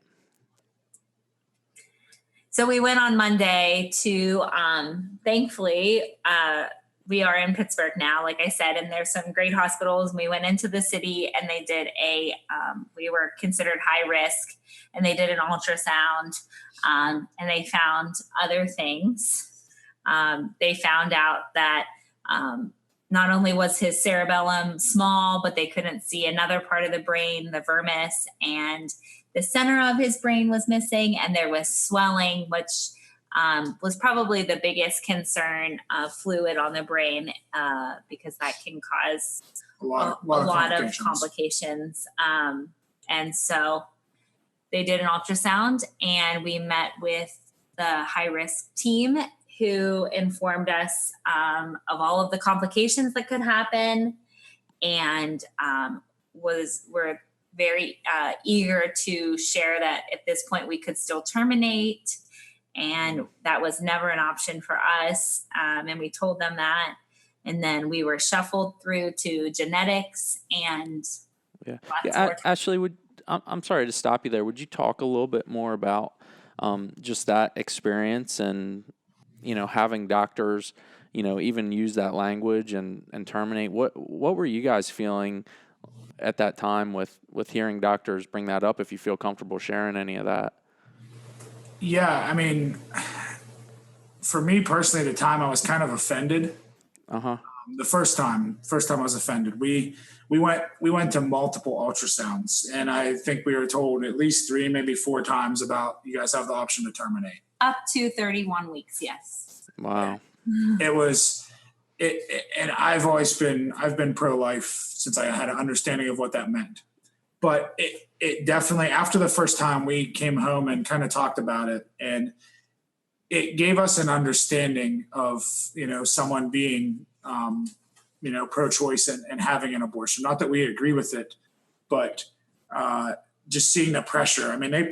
So we went on Monday to, thankfully, we are in Pittsburgh now, like I said, and there's some great hospitals. We went into the city and they did we were considered high risk, and they did an ultrasound, and they found other things. They found out that not only was his cerebellum small, but they couldn't see another part of the brain, the vermis, and the center of his brain was missing, and there was swelling, which was probably the biggest concern of fluid on the brain, because that can cause a lot of complications. And so they did an ultrasound, and we met with the high-risk team who informed us of all of the complications that could happen, and were very eager to share that at this point we could still terminate. And that was never an option for us. And we told them that. And then we were shuffled through to genetics and
Ashley, I'm sorry to stop you there. Would you talk a little bit more about just that experience and, having doctors, even use that language and terminate? What were you guys feeling at that time with hearing doctors bring that up, if you feel comfortable sharing any of that?
Yeah, I mean, for me personally, at the time I was kind of offended. The first time I was offended. We went to multiple ultrasounds, and I think we were told at least 3, maybe 4 times about, you guys have the option to terminate.
Up to 31 weeks, yes.
Wow.
And I've been pro-life since I had an understanding of what that meant. But it definitely, after the first time, we came home and kind of talked about it, and it gave us an understanding of, someone being, pro-choice and having an abortion. Not that we agree with it, but just seeing the pressure. I mean, they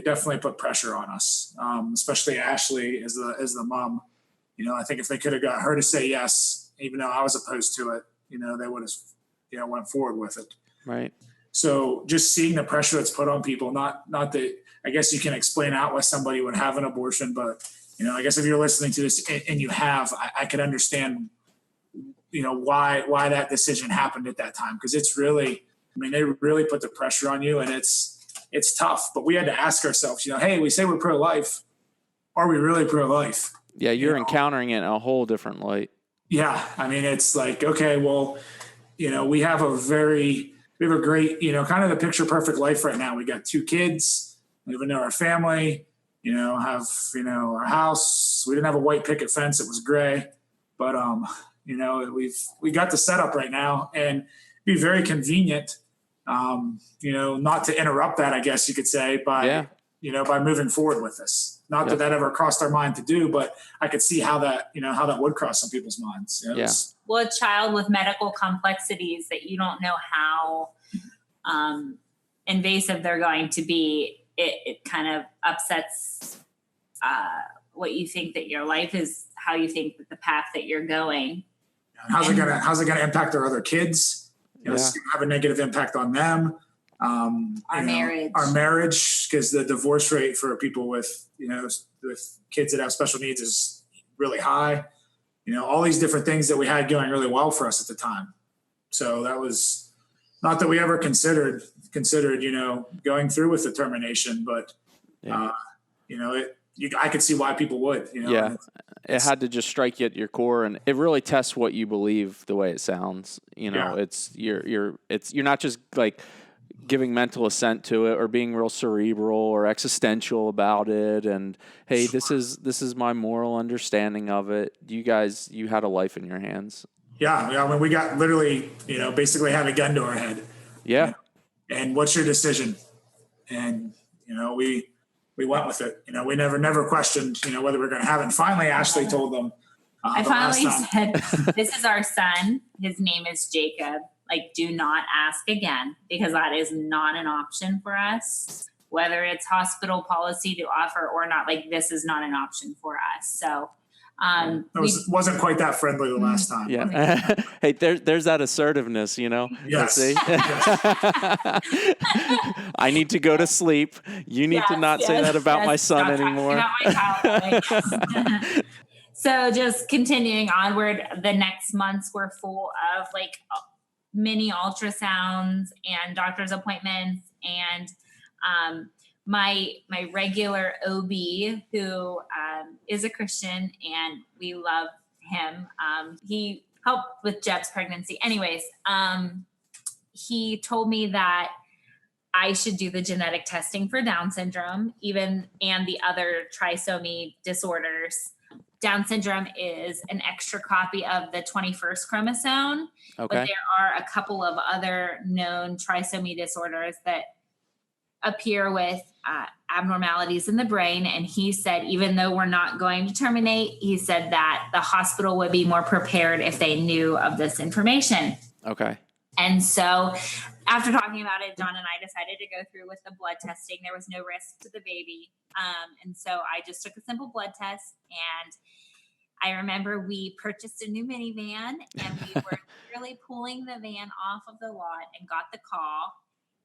definitely put pressure on us, especially Ashley as the mom. I think if they could have got her to say yes, even though I was opposed to it, they would have, went forward with it.
Right. So
just seeing the pressure that's put on people, not that I guess you can explain out why somebody would have an abortion, but, I guess if you're listening to this and you have, I could understand, why that decision happened at that time. Because it's really, they really put the pressure on you, and it's tough. But we had to ask ourselves, hey, we say we're pro-life. Are we really pro-life?
Yeah, you're encountering it in a whole different light.
Yeah, it's like, okay, well, we have a great, kind of the picture perfect life right now. We got 2 kids, living in our family, have, our house. We didn't have a white picket fence. It was gray, but, we got the setup right now, and be very convenient, not to interrupt that, I guess you could say, by moving forward with this. Not that ever crossed our mind to do, but I could see how that would cross some people's minds.
Well, a child with medical complexities that you don't know how invasive they're going to be, it kind of upsets what you think that your life is, how you think that the path that you're going.
How's it gonna impact our other kids? It's gonna have a negative impact on them. Our marriage, because the divorce rate for people with kids that have special needs is really high. All these different things that we had going really well for us at the time. So that was not that we ever considered, going through with the termination, but, I could see why people would,
Yeah. It had to just strike you at your core, and it really tests what you believe the way it sounds. It's you're not just like giving mental assent to it or being real cerebral or existential about it. And hey, this is my moral understanding of it. You had a life in your hands.
Yeah. I mean, we got literally, basically had a gun to our head.
Yeah.
And what's your decision? And, we went with it. We never questioned, whether we're going to have it. And finally, Ashley told them.
I finally said, this is our son. His name is Jacob. Like, do not ask again, because that is not an option for us. Whether it's hospital policy to offer or not, like, this is not an option for us. So
it wasn't quite that friendly the last time.
Yeah. Hey, there's that assertiveness, Yes.
Let's see.
I need to go to sleep. You need to not say that about my son anymore.
About my child. So just continuing onward, the next months were full of like mini ultrasounds and doctor's appointments, and my regular OB, who is a Christian, and we love him. He helped with Jeb's pregnancy. Anyways, he told me that I should do the genetic testing for Down syndrome, and the other trisomy disorders. Down syndrome is an extra copy of the 21st chromosome, but there are a couple of other known trisomy disorders that appear with abnormalities in the brain. And he said, even though we're not going to terminate, he said that the hospital would be more prepared if they knew of this information.
Okay.
And so after talking about it, John and I decided to go through with the blood testing. There was no risk to the baby. And so I just took a simple blood test, and I remember we purchased a new minivan, and we were literally pulling the van off of the lot and got the call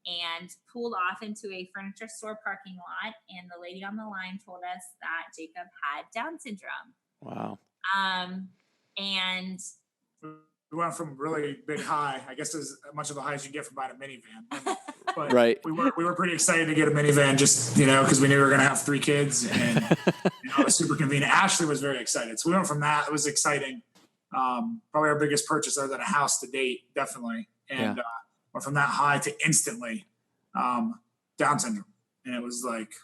and pulled off into a furniture store parking lot. And the lady on the line told us that Jacob had Down syndrome.
Wow.
And
we went from really big high, I guess as much of a high as you get from buying a minivan. But
right.
we were pretty excited to get a minivan just, because we knew we were going to have 3 kids, and it was super convenient. Ashley was very excited. So we went from that. It was exciting. Probably our biggest purchase other than a house to date, definitely. And went from that high to instantly Down syndrome. And it was like,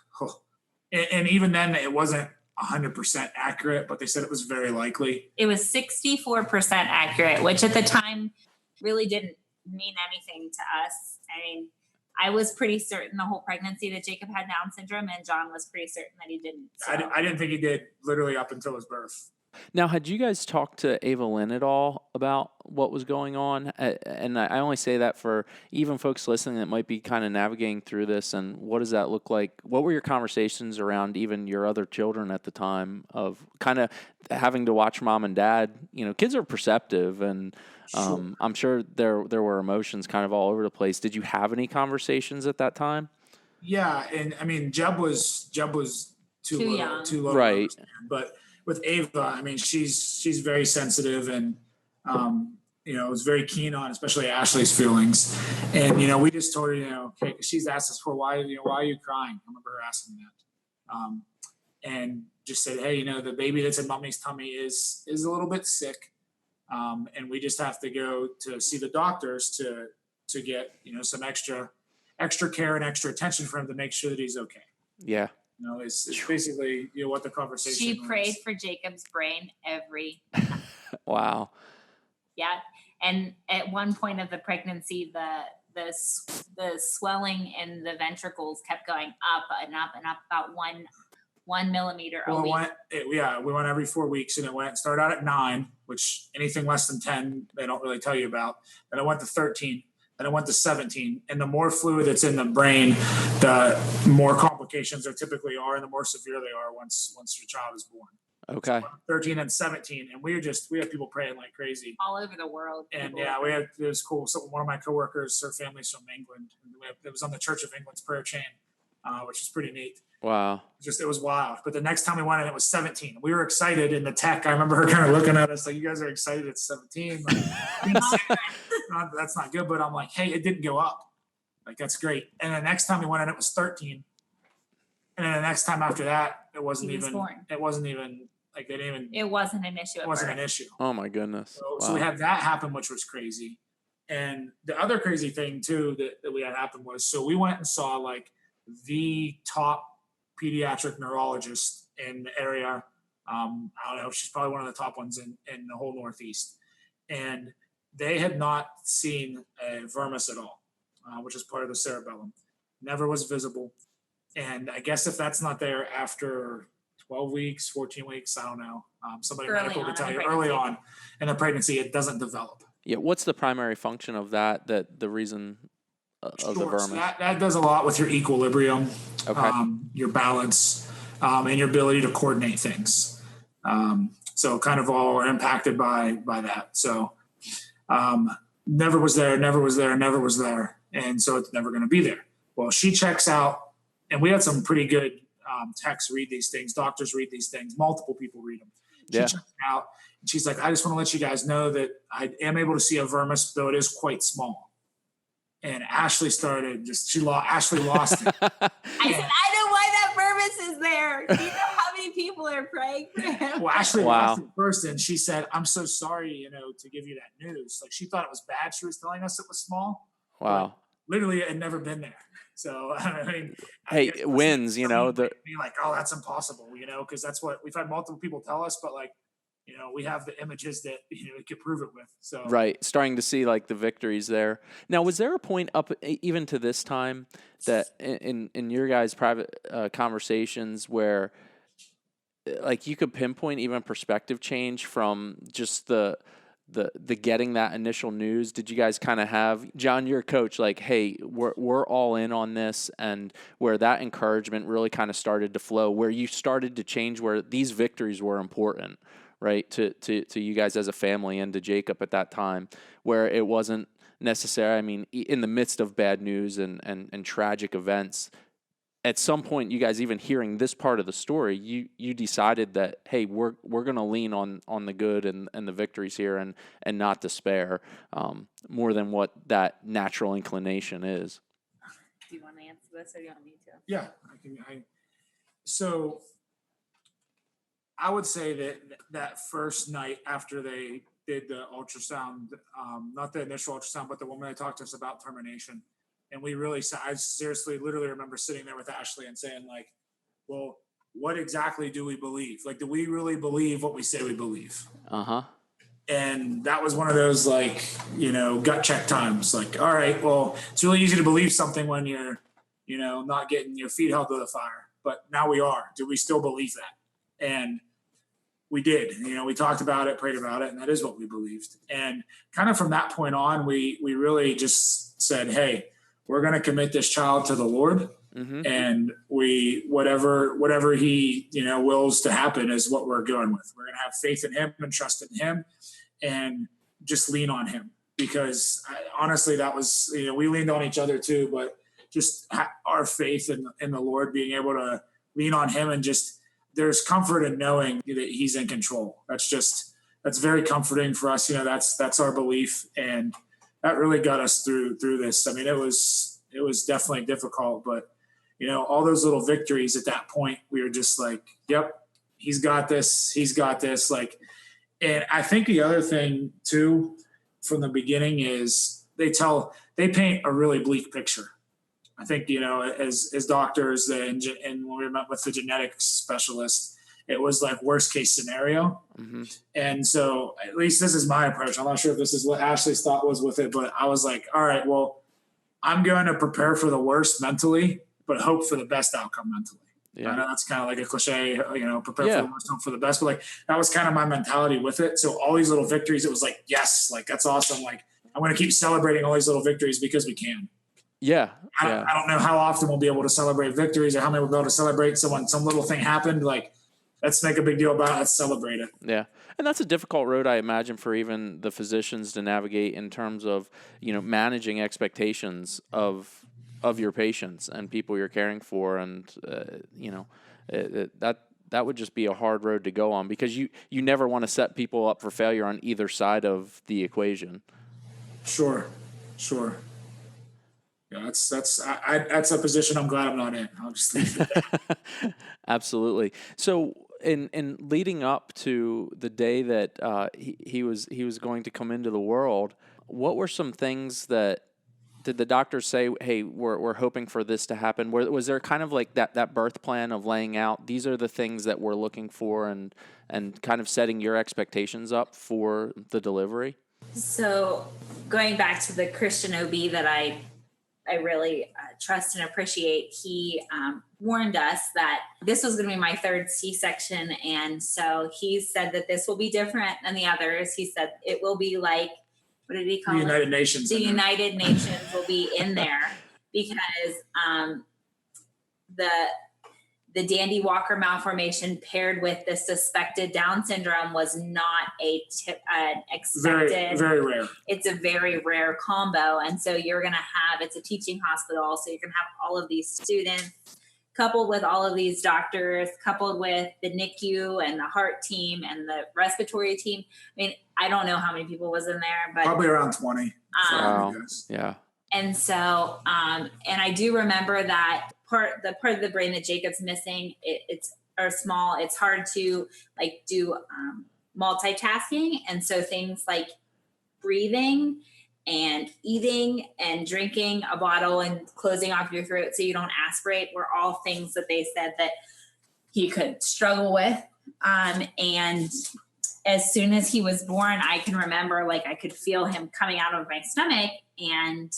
and even then it wasn't 100% accurate, but they said it was very likely.
It was 64% accurate, which at the time really didn't mean anything to us. I mean, I was pretty certain the whole pregnancy that Jacob had Down syndrome, and John was pretty certain that he didn't. So.
I didn't think he did, literally up until his birth.
Now, had you guys talked to Ava Lynn at all about what was going on? And I only say that for even folks listening that might be kind of navigating through this. And what does that look like? What were your conversations around even your other children at the time of kind of having to watch mom and dad? Kids are perceptive, and I'm sure there were emotions kind of all over the place. Did you have any conversations at that time?
Yeah, and I mean, Jeb was too
young,
too low,
right?
But with Ava, I mean, she's very sensitive, and was very keen on especially Ashley's feelings. And we just told her, okay, she's asked us for why are you crying? I remember her asking that, and just said, hey, the baby that's in mommy's tummy is a little bit sick, and we just have to go to see the doctors to get some extra care and extra attention for him to make sure that he's okay.
Yeah.
It's basically what the conversation
She prayed for Jacob's brain every night.
Wow.
Yeah. And at one point of the pregnancy, the swelling in the ventricles kept going up and up and up, about 1 millimeter a week.
We went every 4 weeks, and it started out at 9, which anything less than 10, they don't really tell you about. Then it went to 13. Then it went to 17. And the more fluid that's in the brain, the more complications there typically are, and the more severe they are once your child is born.
Okay.
So 13 and 17. And we had people praying like crazy.
All over the world.
And it was cool. So one of my coworkers, her family's from England. It was on the Church of England's prayer chain, which is pretty neat.
Wow.
It was wild. But the next time we went in, it was 17. We were excited, and the tech, I remember her kind of looking at us like, you guys are excited at 17. Like, that's not good. But I'm like, hey, it didn't go up. Like, that's great. And the next time we went in, it was 13. And then the next time after that, it wasn't even like, they didn't even.
It wasn't an issue.
It wasn't an issue.
Oh my goodness.
So we had that happen, which was crazy. And the other crazy thing too that we had happen was, so we went and saw like the top pediatric neurologist in the area. I don't know, she's probably one of the top ones in the whole Northeast. And they had not seen a vermis at all, which is part of the cerebellum. Never was visible. And I guess if that's not there after 12 weeks, 14 weeks, I don't know. Somebody medical could tell you early on in the pregnancy, it doesn't develop.
Yeah. What's the primary function of that the reason of the vermis?
So that does a lot with your equilibrium, your balance, and your ability to coordinate things. So kind of all are impacted by that. So never was there. And so it's never going to be there. Well, she checks out, and we had some pretty good techs read these things. Doctors read these things. Multiple people read them. She checks out, and she's like, I just want to let you guys know that I am able to see a vermis, though it is quite small. And Ashley Ashley lost it.
I said, I know why that vermis is there. Do you know how many people are praying for him?
Well, Ashley lost it first, and she said, I'm so sorry, to give you that news. Like, she thought it was bad. She was telling us it was small.
Wow.
Literally, it had never been there. So, I mean,
hey, it wins,
be like, oh, that's impossible, because that's what we've had multiple people tell us, but like, we have the images that, we could prove it with. So,
right. Starting to see like the victories there. Now, was there a point up even to this time that in your guys' private conversations where like you could pinpoint even perspective change from just the getting that initial news? Did you guys kind of have, John, your coach, like, hey, we're all in on this, and where that encouragement really kind of started to flow, where you started to change, where these victories were important, right, to you guys as a family and to Jacob at that time, where it wasn't necessary. I mean, in the midst of bad news and tragic events, at some point, you guys even hearing this part of the story, you decided that, hey, we're going to lean on the good and the victories here and not despair, more than what that natural inclination is.
Do you want to answer this, or do you want me to?
Yeah, So I would say that first night after they did the ultrasound, not the initial ultrasound, but the woman that talked to us about termination. And I seriously, literally remember sitting there with Ashley and saying, like, well, what exactly do we believe? Like, do we really believe what we say we believe?
Uh-huh.
And that was one of those, like, gut check times. Like, all right, well, it's really easy to believe something when you're, not getting your feet held to the fire. But now we are. Do we still believe that? And we did. We talked about it, prayed about it, and that is what we believed. And kind of from that point on, we really just said, hey, we're going to commit this child to the Lord, and whatever he, wills to happen is what we're going with. We're going to have faith in him and trust in him and just lean on him, because honestly, that was, we leaned on each other too, but just our faith in the Lord, being able to lean on him, and just, there's comfort in knowing that he's in control. That's very comforting for us. That's our belief. And that really got us through this. I mean, it was definitely difficult, but all those little victories at that point, we were just like, yep, he's got this. Like, and I think the other thing too, from the beginning, is they paint a really bleak picture. I think, as doctors and when we met with the genetics specialist, it was like worst case scenario. Mm-hmm. And so at least this is my approach. I'm not sure if this is what Ashley's thought was with it, but I was like, all right, well, I'm going to prepare for the worst mentally, but hope for the best outcome mentally. Yeah. I know that's kind of like a cliche, prepare for the worst, hope for the best, but like that was kind of my mentality with it. So all these little victories, it was like, yes, like that's awesome. Like I'm going to keep celebrating all these little victories because we can.
Yeah.
I don't know how often we'll be able to celebrate victories, or how many we'll be able to celebrate. So when some little thing happened, like, let's make a big deal about it. Let's celebrate it.
Yeah. And that's a difficult road, I imagine, for even the physicians to navigate in terms of, managing expectations of your patients and people you're caring for. And, that would just be a hard road to go on, because you never want to set people up for failure on either side of the equation.
Sure. Yeah, that's a position I'm glad I'm not in. I'll just leave it there.
Absolutely. So in leading up to the day that he was going to come into the world, what were some things that did the doctors say, hey, we're hoping for this to happen? Was there kind of like that birth plan of laying out, these are the things that we're looking for, and kind of setting your expectations up for the delivery?
So going back to the Christian OB that I really trust and appreciate, he warned us that this was going to be my third C-section. And so he said that this will be different than the others. He said it will be like, what did he call it?
United Nations.
The United Nations will be in there because the Dandy Walker malformation paired with the suspected Down syndrome was not an expected.
Very, very rare.
It's a very rare combo. And so you're going to have, it's a teaching hospital. So you're going to have all of these students coupled with all of these doctors, coupled with the NICU and the heart team and the respiratory team. I mean, I don't know how many people was in there, but
probably around 20.
Wow. Yeah.
And so, and I do remember that the part of the brain that Jacob's missing, it's small. It's hard to like do multitasking. And so things like breathing and eating and drinking a bottle and closing off your throat so you don't aspirate were all things that they said that he could struggle with. And as soon as he was born, I can remember like I could feel him coming out of my stomach and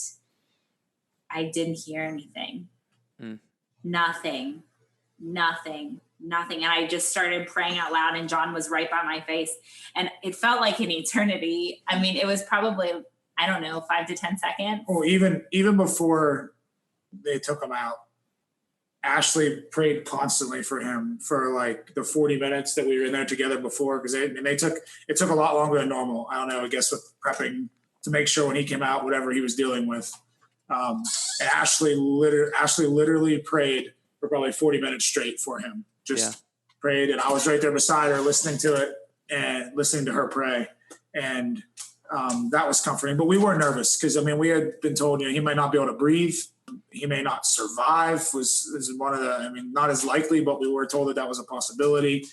I didn't hear anything. Nothing. And I just started praying out loud and John was right by my face and it felt like an eternity. I mean, it was probably, I don't know, 5 to 10 seconds.
Oh, even before they took him out, Ashley prayed constantly for him for like the 40 minutes that we were in there together before. Cause it took a lot longer than normal. I don't know, I guess with prepping to make sure when he came out, whatever he was dealing with. And Ashley literally prayed for probably 40 minutes straight for him. Just prayed. And I was right there beside her listening to it and listening to her pray. And that was comforting, but we were nervous because, I mean, we had been told, he might not be able to breathe. He may not survive was one of the, I mean, not as likely, but we were told that was a possibility.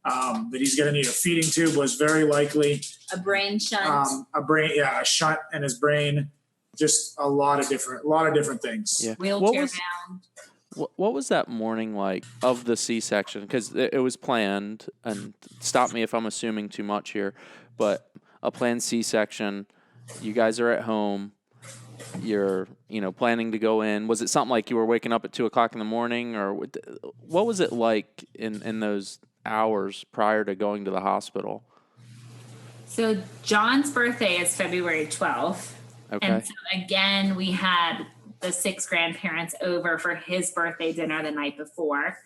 That he's going to need a feeding tube was very likely.
A brain shunt.
A shunt in his brain. Just a lot of different things.
Yeah.
Wheelchair bound.
What was that morning like of the C-section? Because it was planned, and stop me if I'm assuming too much here, but a planned C-section, you guys are at home, you're, planning to go in. Was it something like you were waking up at 2:00 in the morning, or what was it like in those hours prior to going to the hospital?
So John's birthday is February 12th.
Okay.
And so again, we had the 6 grandparents over for his birthday dinner the night before.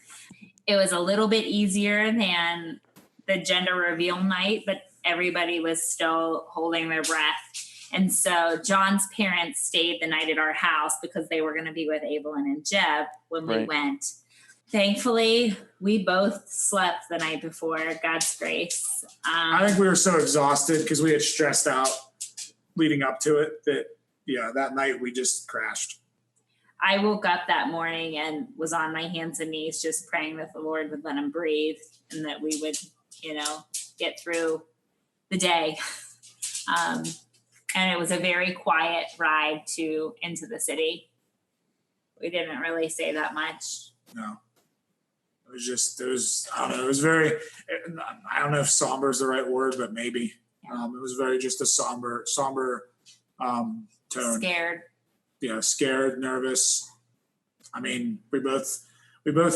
It was a little bit easier than the gender reveal night, but everybody was still holding their breath. And so John's parents stayed the night at our house because they were going to be with Evelyn and Jeb when we went. Thankfully, we both slept the night before, God's grace.
I think we were so exhausted because we had stressed out leading up to it that night we just crashed.
I woke up that morning and was on my hands and knees just praying that the Lord would let him breathe and that we would, get through the day. And it was a very quiet ride into the city. We didn't really say that much.
No. It was very, I don't know if somber is the right word, but maybe. It was very just a somber tone.
Scared.
Yeah, scared, nervous. I mean, we both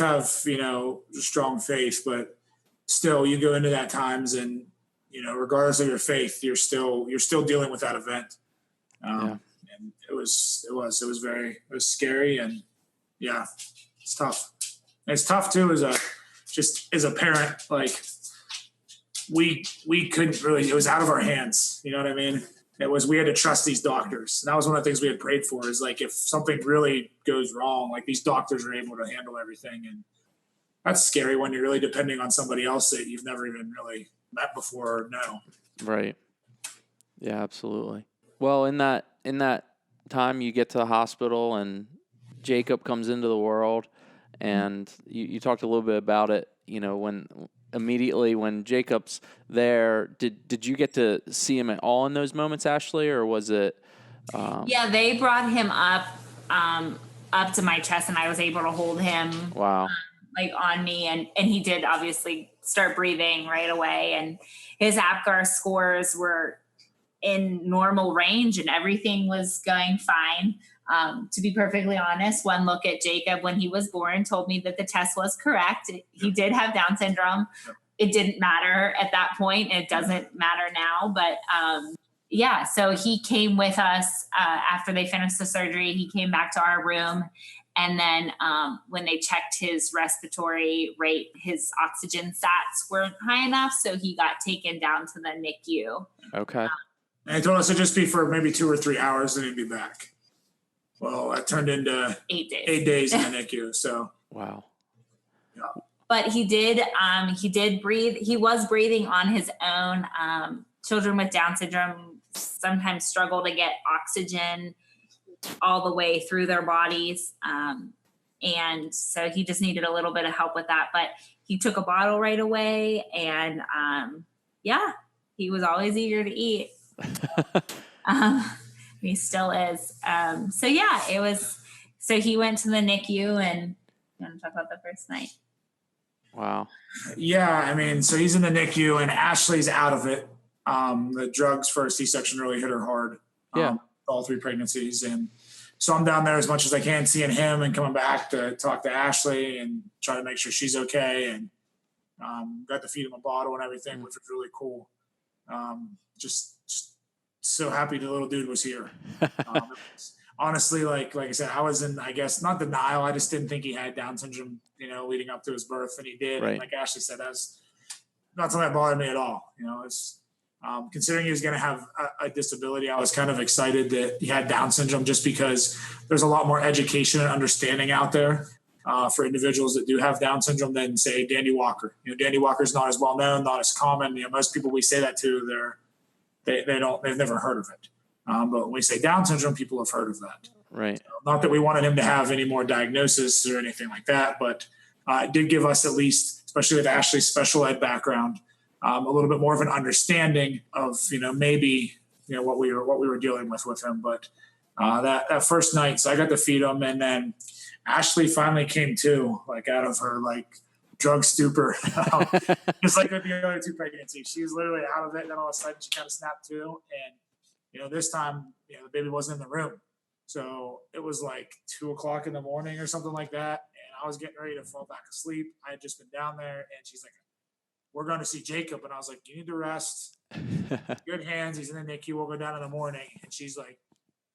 have, strong faith, but still you go into that times and, regardless of your faith, you're still dealing with that event. And it was scary and it's tough. And it's tough too as a parent, like we couldn't really, it was out of our hands. You know what I mean? We had to trust these doctors. And that was one of the things we had prayed for is like, if something really goes wrong, like these doctors are able to handle everything. And that's scary when you're really depending on somebody else that you've never even really met before or know.
Right. Yeah, absolutely. Well, in that time, you get to the hospital and Jacob comes into the world, and you talked a little bit about it. When immediately when Jacob's there, did you get to see him at all in those moments, Ashley, or was it?
Yeah, they brought him up to my chest, and I was able to hold him.
Wow.
Like on me, and he did obviously start breathing right away, and his APGAR scores were in normal range and everything was going fine. To be perfectly honest, one look at Jacob when he was born told me that the test was correct. He did have Down syndrome. It didn't matter at that point. It doesn't matter now, but yeah, so he came with us after they finished the surgery. He came back to our room. And then when they checked his respiratory rate, his oxygen sats weren't high enough. So he got taken down to the NICU.
Okay.
And he told us it'd just be for maybe 2 or 3 hours and he'd be back. Well, that turned into
8 days.
8 days in the NICU. So
wow.
Yeah.
But he did breathe. He was breathing on his own. Children with Down syndrome sometimes struggle to get oxygen all the way through their bodies. And so he just needed a little bit of help with that, but he took a bottle right away, and yeah, he was always eager to eat. He still is. So yeah, so he went to the NICU, and you want to talk about the first night?
Wow.
Yeah, I mean, so he's in the NICU and Ashley's out of it. The drugs for a C-section really hit her hard.
Yeah.
All 3 pregnancies. And so I'm down there as much as I can, seeing him and coming back to talk to Ashley and try to make sure she's okay. And got to feed him a bottle and everything, which was really cool. Just so happy the little dude was here. Honestly, like I said, I was in, I guess, not denial. I just didn't think he had Down syndrome, leading up to his birth, and he did.
Right.
And like Ashley said, that's not something that bothered me at all. It's considering he was going to have a disability, I was kind of excited that he had Down syndrome, just because there's a lot more education and understanding out there for individuals that do have Down syndrome than, say, Dandy Walker. Dandy Walker's not as well known, not as common. Most people we say that to, they've never heard of it. But when we say Down syndrome, people have heard of that.
Right.
So, not that we wanted him to have any more diagnosis or anything like that, but it did give us, at least, especially with Ashley's special ed background, a little bit more of an understanding of, maybe, what we were dealing with him. But that first night, so I got to feed him, and then Ashley finally came to, out of her drug stupor, just like with the other 2 pregnancies. She was literally out of it, and then all of a sudden she kind of snapped to, and this time, the baby wasn't in the room, so it was 2:00 in the morning or something like that, and I was getting ready to fall back asleep. I had just been down there, and she's like, "We're going to see Jacob," and I was like, "You need to rest. Good hands. He's in the NICU. We'll go down in the morning." And she's like,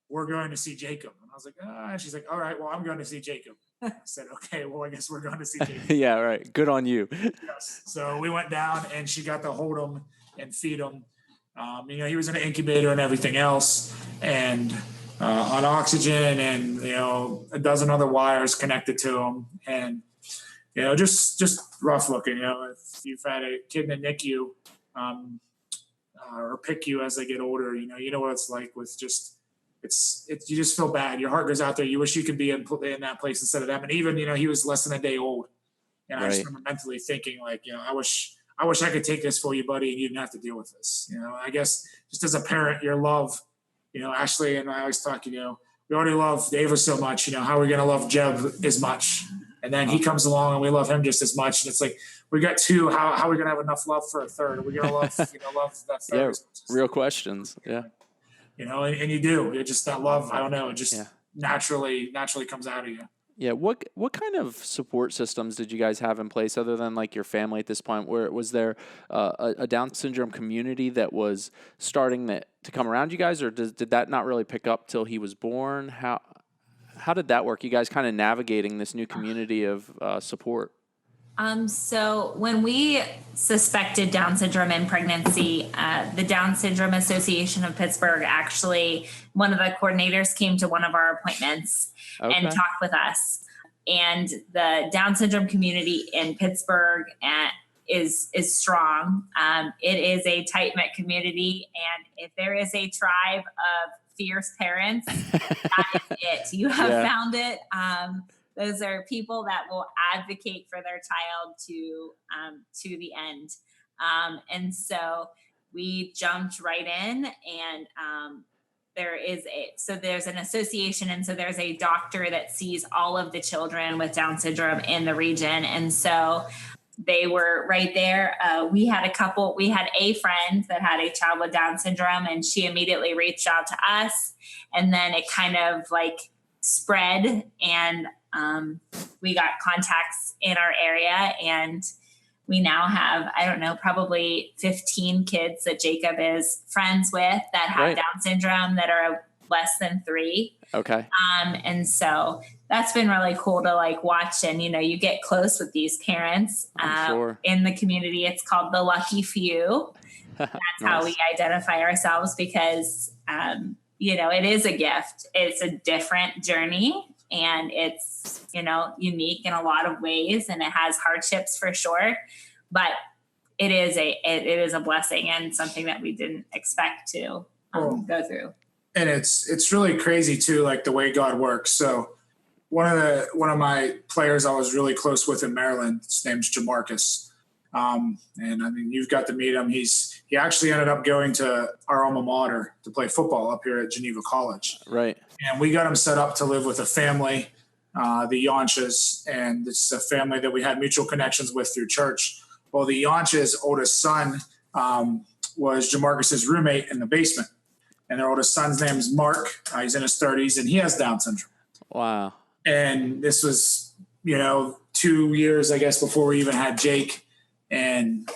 "We're going to see Jacob." And I was like, and she's like, "All right, well, I'm going to see Jacob." I said, "Okay, well, I guess we're going to see Jacob."
Yeah, right. Good on you.
Yes. So we went down, and she got to hold him and feed him. He was in an incubator and everything else, and on oxygen, and a dozen other wires connected to him, and just rough looking. If you've had a kid in the NICU, or PICU as they get older, you know what it's like with just. It's you just feel bad. Your heart goes out there. You wish you could be in that place instead of them. And even he was less than a day old, and I just remember mentally thinking I wish I could take this for you, buddy, and you didn't have to deal with this. I guess just as a parent, your love, Ashley and I always talk. We already love Ava so much. How are we gonna love Jeb as much? And then he comes along and we love him just as much. And it's like, we got 2. How are we gonna have enough love for a third? Are we gonna love love that third?
Yeah, real questions. Yeah.
And you do. It just that love. I don't know. It just naturally comes out of you.
Yeah. What kind of support systems did you guys have in place other than your family at this point? Where was there a Down syndrome community that was starting to come around you guys, or did that not really pick up till he was born? How did that work? You guys kind of navigating this new community of support?
So when we suspected Down syndrome in pregnancy, the Down Syndrome Association of Pittsburgh, actually, one of the coordinators came to one of our appointments and talked with us. And the Down syndrome community in Pittsburgh is strong. It is a tight-knit community, and if there is a tribe of fierce parents, that is it. You have found it. Those are people that will advocate for their child to the end. And so we jumped right in, and there's an association. And so there's a doctor that sees all of the children with Down syndrome in the region. And so they were right there. We had a friend that had a child with Down syndrome, and she immediately reached out to us, and then it kind of like spread, and we got contacts in our area, and we now have, I don't know, probably 15 kids that Jacob is friends with that have Down syndrome that are less than 3.
Okay.
And so that's been really cool to like watch, and, you get close with these parents
Sure.
in the community. It's called the Lucky Few. That's
Nice.
how we identify ourselves, because, it is a gift. It's a different journey, and it's, unique in a lot of ways, and it has hardships for sure, but it is a blessing and something that we didn't expect to go through.
And it's really crazy too, like the way God works. So one of my players I was really close with in Maryland, his name's Jamarcus. And I mean, you've got to meet him. He actually ended up going to our alma mater to play football up here at Geneva College.
Right.
And we got him set up to live with a family, the Yonches, and it's a family that we had mutual connections with through church. Well, the Yonches' oldest son was Jamarcus's roommate in the basement. And their oldest son's name is Mark. He's in his 30s, and he has Down syndrome.
Wow.
And this was, 2 years, I guess, before we even had Jake. And,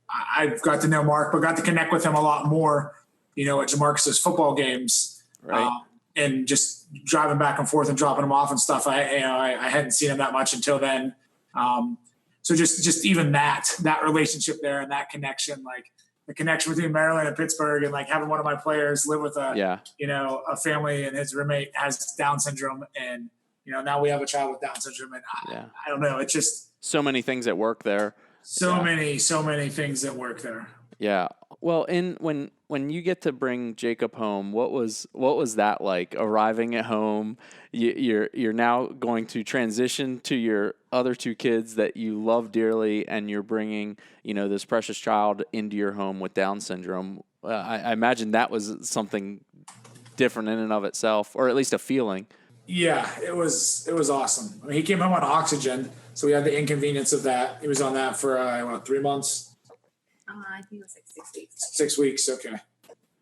I got to know Mark, but got to connect with him a lot more, at Jamarcus's football games.
Right.
And just driving back and forth and dropping him off and stuff. I hadn't seen him that much until then. So just even that relationship there and that connection, like the connection between Maryland and Pittsburgh, and like having one of my players live with a family, and his roommate has Down syndrome, and now we have a child with Down syndrome, and I don't know, it's just
so many things at work there.
So many things that work there.
Yeah. Well, when you get to bring Jacob home, what was that like, arriving at home? You're now going to transition to your other 2 kids that you love dearly, and you're bringing, this precious child into your home with Down syndrome. I imagine that was something different in and of itself, or at least a feeling.
Yeah, it was awesome. I mean, he came home on oxygen, so we had the inconvenience of that. He was on that for 3 months.
I think it was like 6 weeks.
6 weeks, okay.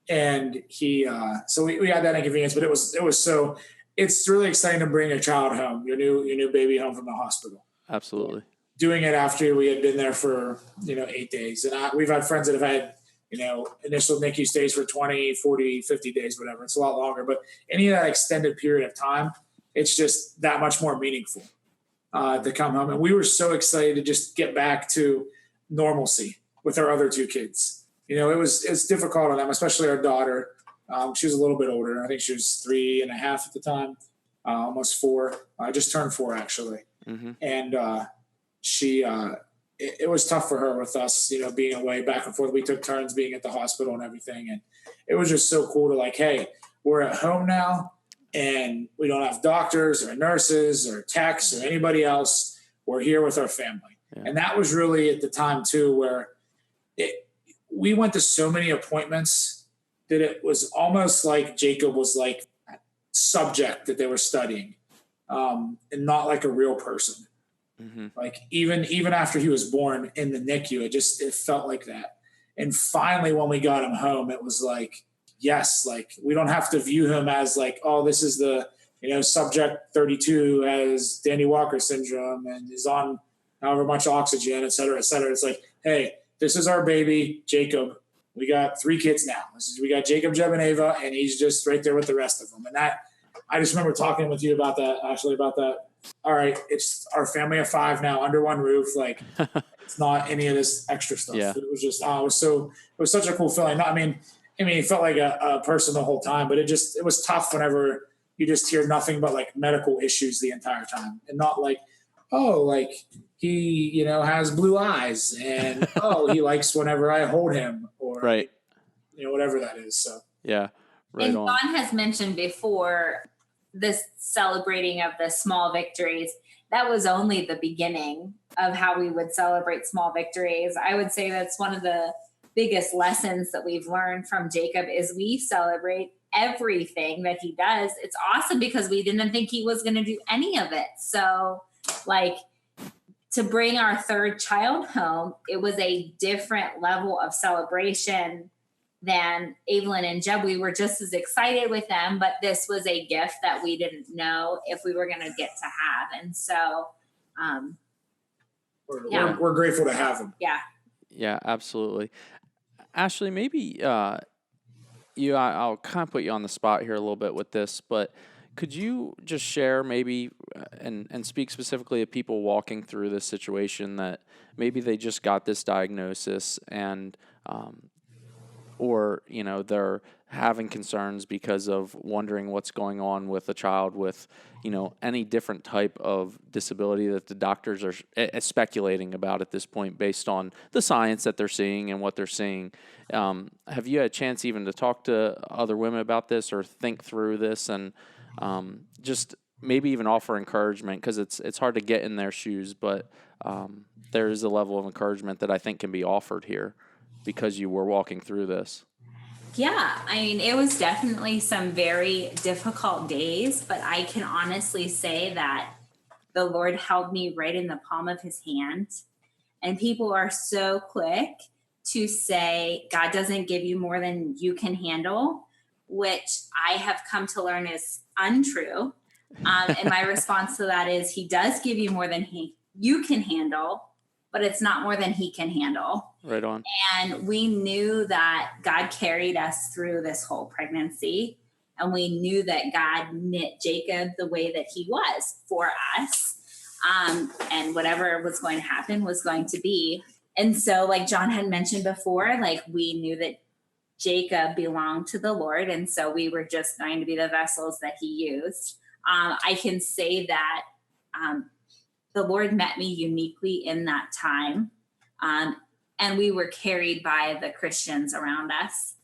And he, so we had that inconvenience, but it's really exciting to bring a child home, your new baby home from the hospital.
Absolutely.
Doing it after we had been there for 8 days, and we've had friends that have had initial NICU stays for 20, 40, 50 days, whatever. It's a lot longer, but any of that extended period of time, it's just that much more meaningful to come home. And we were so excited to just get back to normalcy with our other 2 kids. It's difficult on them, especially our daughter. She was a little bit older. I think she was 3.5 at the time, almost 4. I just turned 4 actually. Mm-hmm. And it was tough for her with us, being away back and forth. We took turns being at the hospital and everything. And it was just so cool to like, hey, we're at home now, and we don't have doctors or nurses or techs or anybody else. We're here with our family. Yeah. And that was really at the time too, where we went to so many appointments that it was almost like Jacob was like a subject that they were studying, and not like a real person. Mm-hmm. Like even after he was born in the NICU, it felt like that. And finally, when we got him home, it was like, yes, like we don't have to view him as like, oh, this is the, subject 32 has Danny Walker syndrome and is on however much oxygen, et cetera, et cetera. It's like, hey, this is our baby, Jacob. We got 3 kids now. We got Jacob, Jeb, and Ava, and he's just right there with the rest of them. And that, I just remember talking with you about that, Ashley, about that. All right, it's our family of 5 now under one roof. Like, it's not any of this extra stuff. Yeah. It was just, it was such a cool feeling. I mean, it felt like a person the whole time, but it was tough whenever you just hear nothing but like medical issues the entire time, and not like, oh, like he, has blue eyes, and oh, he likes whenever I hold him, or
right.
Whatever that is. So
Yeah. Right
and
on.
John has mentioned before this celebrating of the small victories. That was only the beginning of how we would celebrate small victories. I would say that's one of the biggest lessons that we've learned from Jacob is we celebrate everything that he does. It's awesome because we didn't think he was going to do any of it. So like to bring our third child home, it was a different level of celebration than Evelyn and Jeb. We were just as excited with them, but this was a gift that we didn't know if we were going to get to have. And so,
we're grateful to have them.
Yeah.
Yeah, absolutely. Ashley, maybe I'll kind of put you on the spot here a little bit with this, but could you just share maybe and speak specifically to people walking through this situation that maybe they just got this diagnosis and or they're having concerns because of wondering what's going on with a child with any different type of disability that the doctors are speculating about at this point based on the science that they're seeing and what they're seeing. Have you had a chance even to talk to other women about this or think through this and just maybe even offer encouragement, because it's hard to get in their shoes, but there is a level of encouragement that I think can be offered here because you were walking through this?
Yeah, I mean, it was definitely some very difficult days, but I can honestly say that the Lord held me right in the palm of his hand. And people are so quick to say, God doesn't give you more than you can handle, which I have come to learn is untrue. And my response to that is he does give you more than you can handle, but it's not more than he can handle.
Right on.
And we knew that God carried us through this whole pregnancy. And we knew that God knit Jacob the way that he was for us. And whatever was going to happen was going to be. And so, like John had mentioned before, like we knew that Jacob belonged to the Lord. And so we were just going to be the vessels that he used. I can say that the Lord met me uniquely in that time. And we were carried by the Christians around us.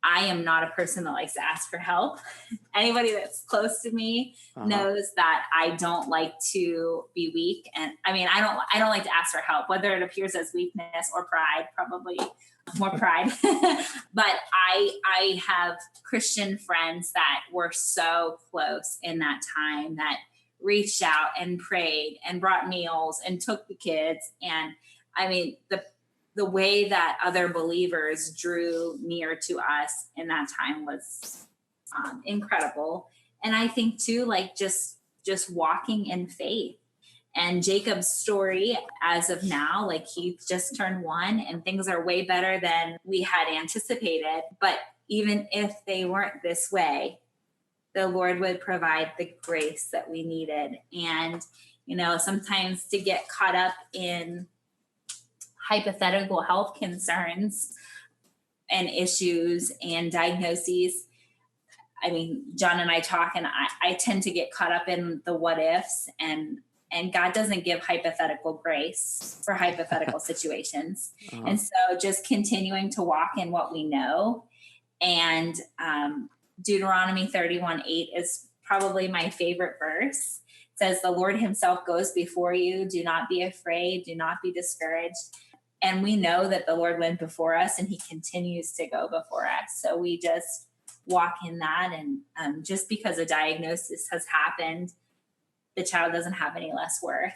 I am not a person that likes to ask for help. Anybody that's close to me knows that I don't like to be weak. And I mean, I don't like to ask for help, whether it appears as weakness or pride, probably more pride. But I have Christian friends that were so close in that time that reached out and prayed and brought meals and took the kids. And I mean, the way that other believers drew near to us in that time was incredible. And I think too, like just walking in faith. And Jacob's story as of now, like he just turned 1 and things are way better than we had anticipated. But even if they weren't this way, the Lord would provide the grace that we needed. And, sometimes to get caught up in hypothetical health concerns and issues and diagnoses. I mean, John and I talk, and I tend to get caught up in the what ifs, and God doesn't give hypothetical grace for hypothetical situations. And so just continuing to walk in what we know. And Deuteronomy 31:8 is probably my favorite verse. It says, the Lord himself goes before you. Do not be afraid. Do not be discouraged. And we know that the Lord went before us and he continues to go before us. So we just walk in that. And just because a diagnosis has happened, the child doesn't have any less worth.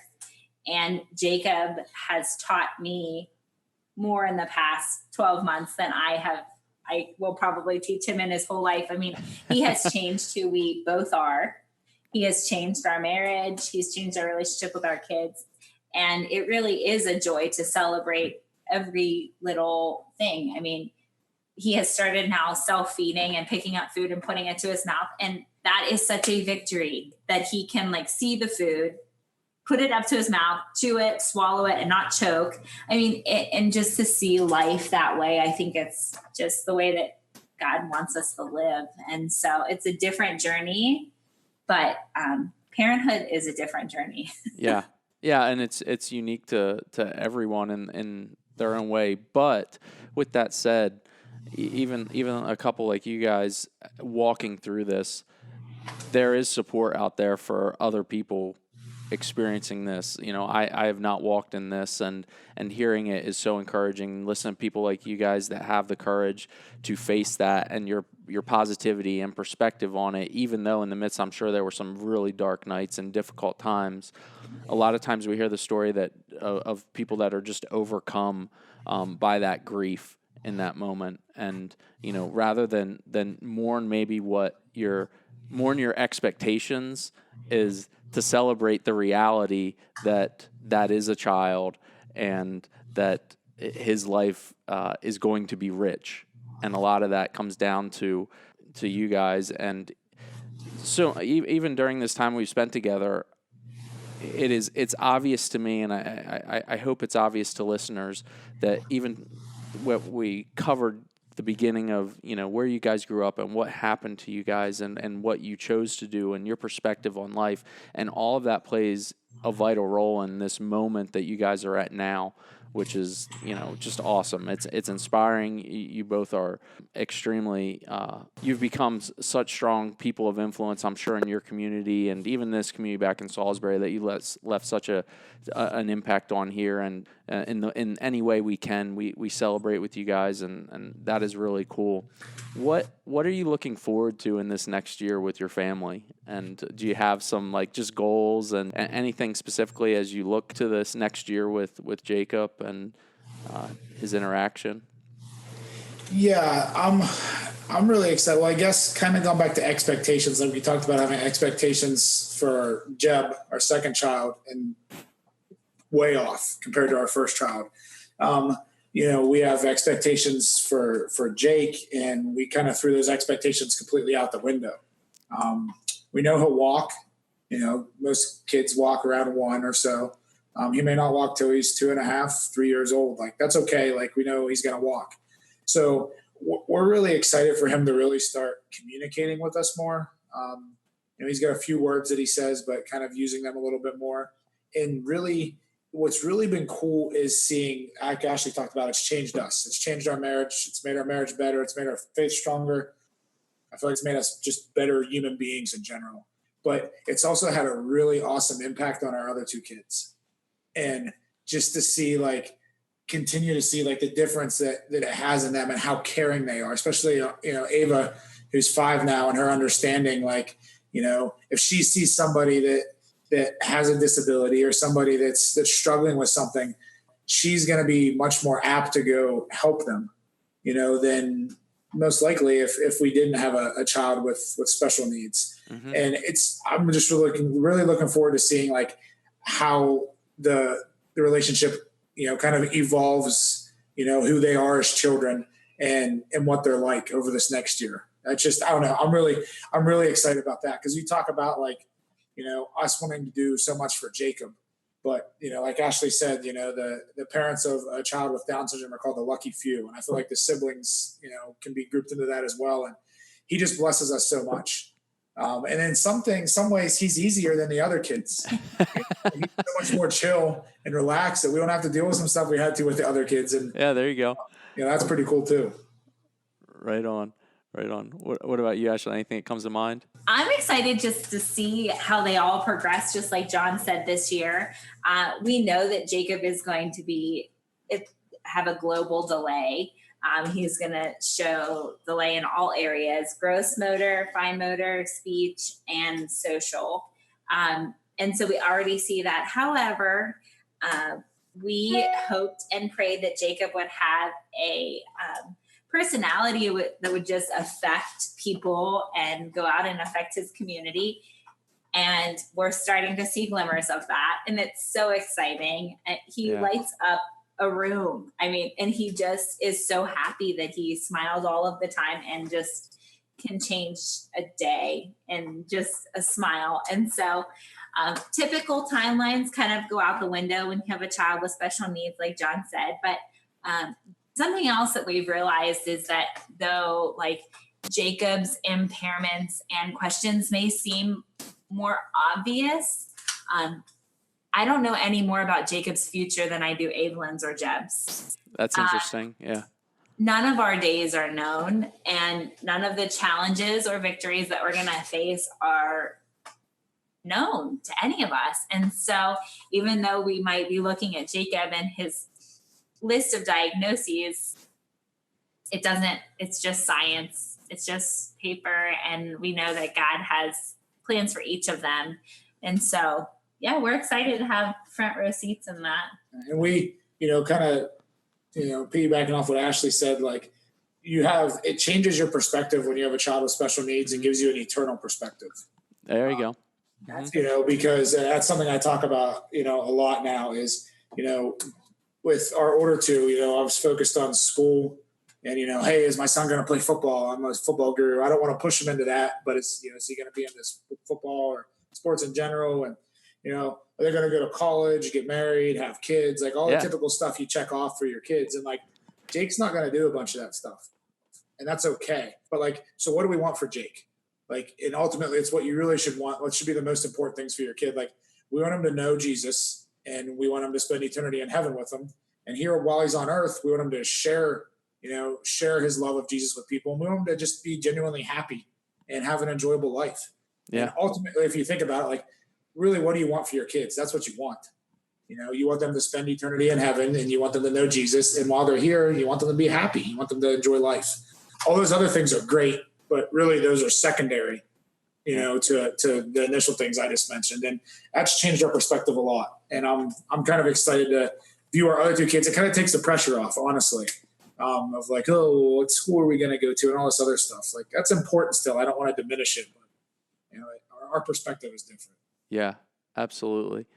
And Jacob has taught me more in the past 12 months than I will probably teach him in his whole life. I mean, he has changed who we both are. He has changed our marriage. He's changed our relationship with our kids. And it really is a joy to celebrate every little thing. I mean, he has started now self-feeding and picking up food and putting it to his mouth. And that is such a victory that he can like see the food, put it up to his mouth, chew it, swallow it, and not choke. I mean, and just to see life that way, I think it's just the way that God wants us to live. And so it's a different journey, but parenthood is a different journey.
Yeah. Yeah, and it's unique to everyone in their own way. But with that said, even a couple like you guys walking through this, there is support out there for other people experiencing this. I have not walked in this, and hearing it is so encouraging. Listening to people like you guys that have the courage to face that, and your positivity and perspective on it, even though in the midst, I'm sure there were some really dark nights and difficult times. A lot of times we hear the story that of people that are just overcome by that grief in that moment, and rather than mourn maybe mourn your expectations, is to celebrate the reality that is a child, and that his life is going to be rich, and a lot of that comes down to you guys. And so even during this time we've spent together, it's obvious to me, and I hope it's obvious to listeners, that even what we covered the beginning of, where you guys grew up and what happened to you guys, and what you chose to do and your perspective on life, and all of that plays a vital role in this moment that you guys are at now, which is, just awesome. It's inspiring. You both are extremely, you've become such strong people of influence, I'm sure, in your community, and even this community back in Salisbury, that you left such an impact on here. And in any way we can, we celebrate with you guys, and that is really cool. What are you looking forward to in this next year with your family? And do you have some just goals and anything specifically as you look to this next year with Jacob and his interaction?
Yeah, I'm really excited. Well, I guess kind of going back to expectations, like we talked about having expectations for Jeb, our second child, and way off compared to our first child. We have expectations for Jake, and we kind of threw those expectations completely out the window. We know he'll walk. Most kids walk around 1 or so. He may not walk till he's 2.5, 3 years old. That's okay. We know he's going to walk. So we're really excited for him to really start communicating with us more. He's got a few words that he says, but kind of using them a little bit more. And really, what's really been cool is seeing, like Ashley talked about, it's changed us. It's changed our marriage. It's made our marriage better. It's made our faith stronger. I feel like it's made us just better human beings in general. But it's also had a really awesome impact on our other 2 kids. And just to see, continue to see the difference that it has in them and how caring they are, especially, Ava, who's 5 now, and her understanding, if she sees somebody that has a disability or somebody that's struggling with something, she's going to be much more apt to go help them, than most likely if we didn't have a child with special needs. Mm-hmm. And I'm just really looking forward to seeing how the relationship, kind of evolves, who they are as children and what they're like over this next year. I don't know. I'm really excited about that, because you talk about us wanting to do so much for Jacob, but like Ashley said, the parents of a child with Down syndrome are called the lucky few, and I feel like the siblings, can be grouped into that as well. And he just blesses us so much. And in some ways, he's easier than the other kids. He's so much more chill and relaxed that we don't have to deal with some stuff we had to with the other kids. And
yeah, there you go.
That's pretty cool too.
Right on. What about you, Ashley? Anything that comes to mind?
I'm excited just to see how they all progress, just like John said this year. We know that Jacob is going to have a global delay. He's going to show delay in all areas: gross motor, fine motor, speech, and social. And so we already see that. However, we hoped and prayed that Jacob would have a personality that would just affect people and go out and affect his community. And we're starting to see glimmers of that. And it's so exciting. He lights up a room. And he just is so happy that he smiles all of the time and just can change a day and just a smile. And so typical timelines kind of go out the window when you have a child with special needs, like John said. But something else that we've realized is that though Jacob's impairments and questions may seem more obvious, I don't know any more about Jacob's future than I do Evelyn's or Jeb's.
That's interesting. Yeah.
None of our days are known, and none of the challenges or victories that we're going to face are known to any of us. And so even though we might be looking at Jacob and his list of diagnoses, it's just science. It's just paper. And we know that God has plans for each of them. And so, yeah, we're excited to have front row seats in that.
And we, kind of, piggybacking off what Ashley said, like it changes your perspective when you have a child with special needs and gives you an eternal perspective.
There you go.
Because that's something I talk about, a lot now is, with our older two, I was focused on school and, hey, is my son going to play football? I'm a football guru. I don't want to push him into that, but it's, is he going to be in this football or sports in general? And, they're going to go to college, get married, have kids, like all the typical stuff you check off for your kids. And like, Jake's not going to do a bunch of that stuff, and that's okay. But like, so what do we want for Jake? Like, and ultimately it's what you really should want. What should be the most important things for your kid? Like, we want him to know Jesus, and we want him to spend eternity in heaven with him. And here, while he's on earth, we want him to share his love of Jesus with people. And we want him to just be genuinely happy and have an enjoyable life. Yeah. And ultimately, if you think about it, like, really, what do you want for your kids? That's what you want. You want them to spend eternity in heaven, and you want them to know Jesus. And while they're here, you want them to be happy. You want them to enjoy life. All those other things are great, but really those are secondary, to the initial things I just mentioned. And that's changed our perspective a lot. And I'm kind of excited to view our other two kids. It kind of takes the pressure off, honestly, of like, oh, what school are we going to go to and all this other stuff. Like, that's important still. I don't want to diminish it, but our perspective is different.
Yeah, absolutely.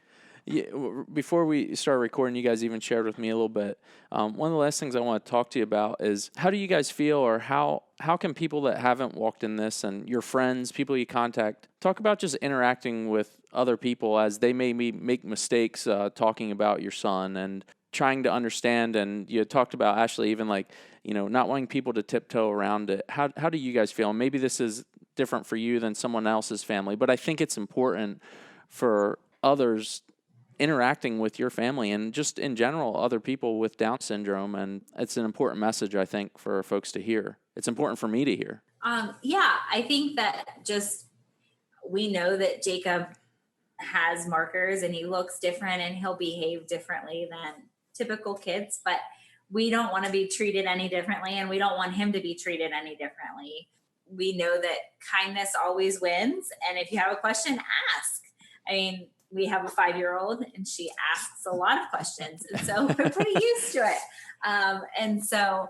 Yeah, before we started recording, you guys even shared with me a little bit. One of the last things I want to talk to you about is, how do you guys feel, or how can people that haven't walked in this, and your friends, people you contact, talk about just interacting with other people as they may make mistakes talking about your son and trying to understand. And you talked about, Ashley, even like, not wanting people to tiptoe around it. How do you guys feel? And maybe this is different for you than someone else's family, but I think it's important for others interacting with your family and just in general other people with Down syndrome. And it's an important message, I think, for folks to hear. It's important for me to hear.
I think that we know that Jacob has markers and he looks different and he'll behave differently than typical kids, but we don't want to be treated any differently, and we don't want him to be treated any differently. We know that kindness always wins. And if you have a question, ask. I mean, we have a 5-year-old and she asks a lot of questions. And so we're pretty used to it. And so,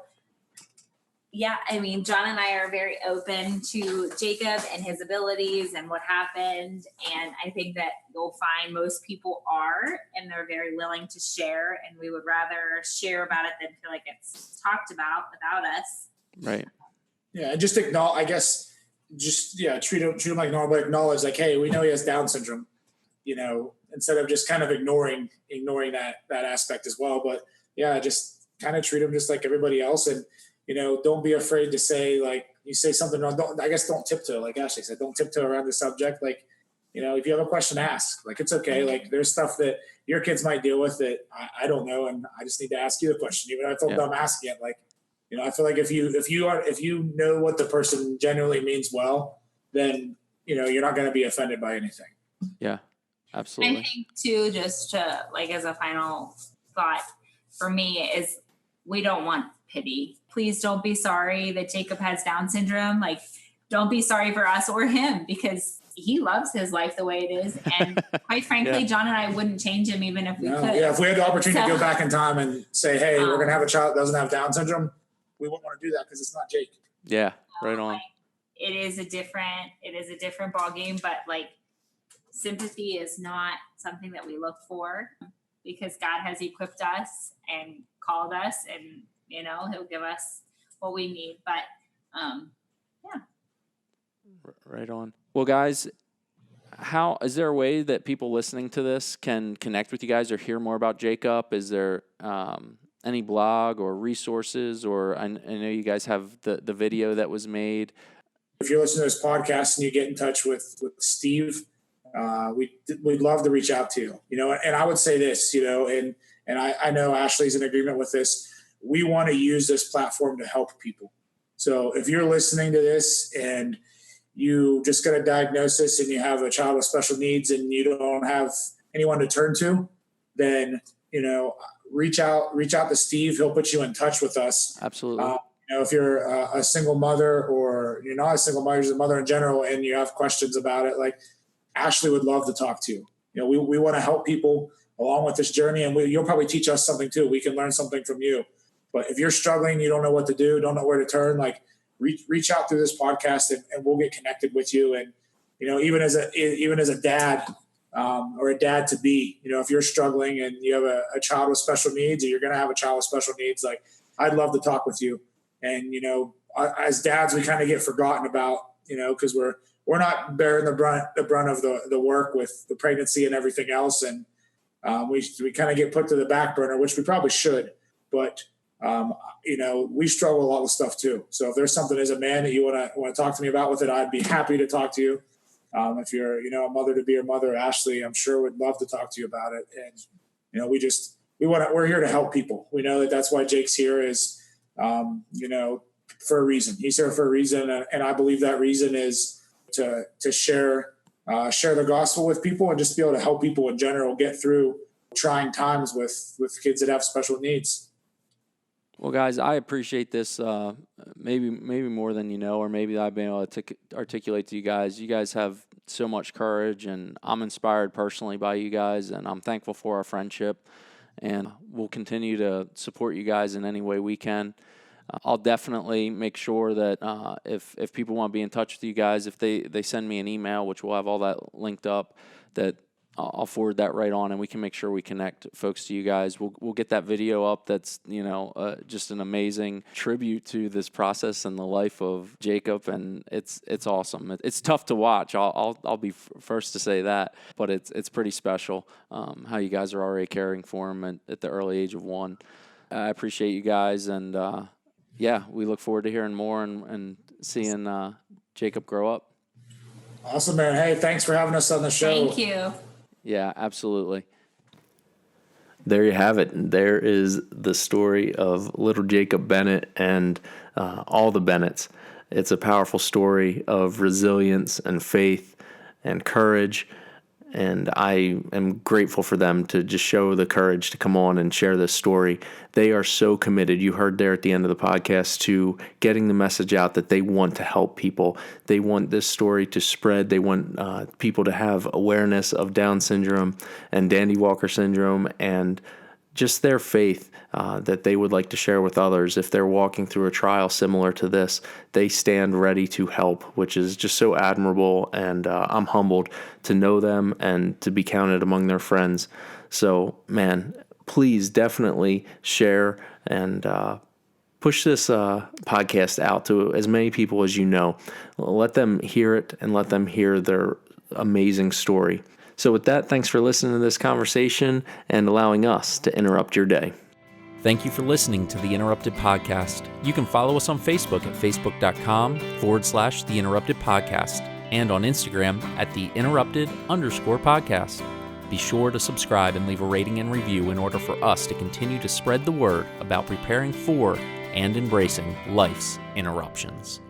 John and I are very open to Jacob and his abilities and what happened. And I think that you'll find most people are, and they're very willing to share. And we would rather share about it than feel like it's talked about without us.
Right.
Yeah. And just acknowledge, I guess, treat him like normal, but acknowledge like, hey, we know he has Down syndrome. Instead of just kind of ignoring that aspect as well. But just kind of treat them just like everybody else. And, don't be afraid to say, like, you say something wrong. Don't tiptoe. Like Ashley said, don't tiptoe around the subject. Like, if you have a question, ask. Like, it's okay. Like, there's stuff that your kids might deal with that I don't know. And I just need to ask you the question. Even if I feel dumb asking it. Like, I feel like if you know what the person genuinely means well, then, you're not going to be offended by anything.
Yeah. Absolutely.
I think too, just to as a final thought for me, is we don't want pity. Please don't be sorry that Jacob has Down syndrome. Like, don't be sorry for us or him, because he loves his life the way it is. And quite frankly, John and I wouldn't change him even if we could.
Yeah, if we had the opportunity to go back in time and say, hey, we're going to have a child that doesn't have Down syndrome, we wouldn't want to do that because it's not Jake.
Yeah, right on.
It is a different ball game, but sympathy is not something that we look for, because God has equipped us and called us, and he'll give us what we need. But
right on. Well, guys, is there a way that people listening to this can connect with you guys or hear more about Jacob? Is there any blog or resources, or I know you guys have the video that was made?
If you're listening to this podcast and you get in touch with Steve, we'd love to reach out to you, and I would say this, and I know Ashley's in agreement with this. We want to use this platform to help people. So if you're listening to this and you just got a diagnosis and you have a child with special needs and you don't have anyone to turn to, then, reach out to Steve. He'll put you in touch with us.
Absolutely.
If you're a single mother, or you're not a single mother, you're just a mother in general, and you have questions about it, like, Ashley would love to talk to you. We want to help people along with this journey, and you'll probably teach us something too. We can learn something from you. But if you're struggling, you don't know what to do, don't know where to turn, like, reach out through this podcast, and we'll get connected with you. And, even as a dad, or a dad to be, if you're struggling and you have a child with special needs, or you're going to have a child with special needs, like, I'd love to talk with you. And, as dads, we kind of get forgotten about, because we're not bearing the brunt of the work with the pregnancy and everything else. And we kind of get put to the back burner, which we probably should. But we struggle a lot with stuff too. So if there's something as a man that you want to talk to me about with it, I'd be happy to talk to you. If you're, a mother to be or mother, Ashley, I'm sure would love to talk to you about it. And, we're here to help people. We know that's why Jake's here is, for a reason. He's here for a reason. And I believe that reason is to share the gospel with people and just be able to help people in general get through trying times with kids that have special needs.
Well, guys, I appreciate this maybe more than or maybe I've been able to articulate to you guys. You guys have so much courage, and I'm inspired personally by you guys, and I'm thankful for our friendship, and we'll continue to support you guys in any way we can. I'll definitely make sure that if people want to be in touch with you guys, if they send me an email, which we'll have all that linked up, that I'll forward that right on, and we can make sure we connect folks to you guys. We'll get that video up. That's just an amazing tribute to this process and the life of Jacob, and it's awesome. It's tough to watch. I'll be first to say that, but it's pretty special how you guys are already caring for him at the early age of 1. I appreciate you guys, and we look forward to hearing more and seeing Jacob grow up.
Awesome, man. Hey, thanks for having us on the show.
Thank you.
Yeah, absolutely. There you have it. There is the story of little Jacob Bennett and all the Bennetts. It's a powerful story of resilience and faith and courage, and I am grateful for them to just show the courage to come on and share this story. They are so committed, you heard there at the end of the podcast, to getting the message out that they want to help people. They want this story to spread. They want people to have awareness of Down syndrome and Dandy Walker syndrome, and just their faith that they would like to share with others. If they're walking through a trial similar to this, they stand ready to help, which is just so admirable, and I'm humbled to know them and to be counted among their friends. So, man, please definitely share and push this podcast out to as many people as you know. Let them hear it and let them hear their amazing story. So with that, thanks for listening to this conversation and allowing us to interrupt your day.
Thank you for listening to the Interrupted Podcast. You can follow us on Facebook at facebook.com/The Interrupted Podcast and on Instagram at the Interrupted_podcast. Be sure to subscribe and leave a rating and review in order for us to continue to spread the word about preparing for and embracing life's interruptions.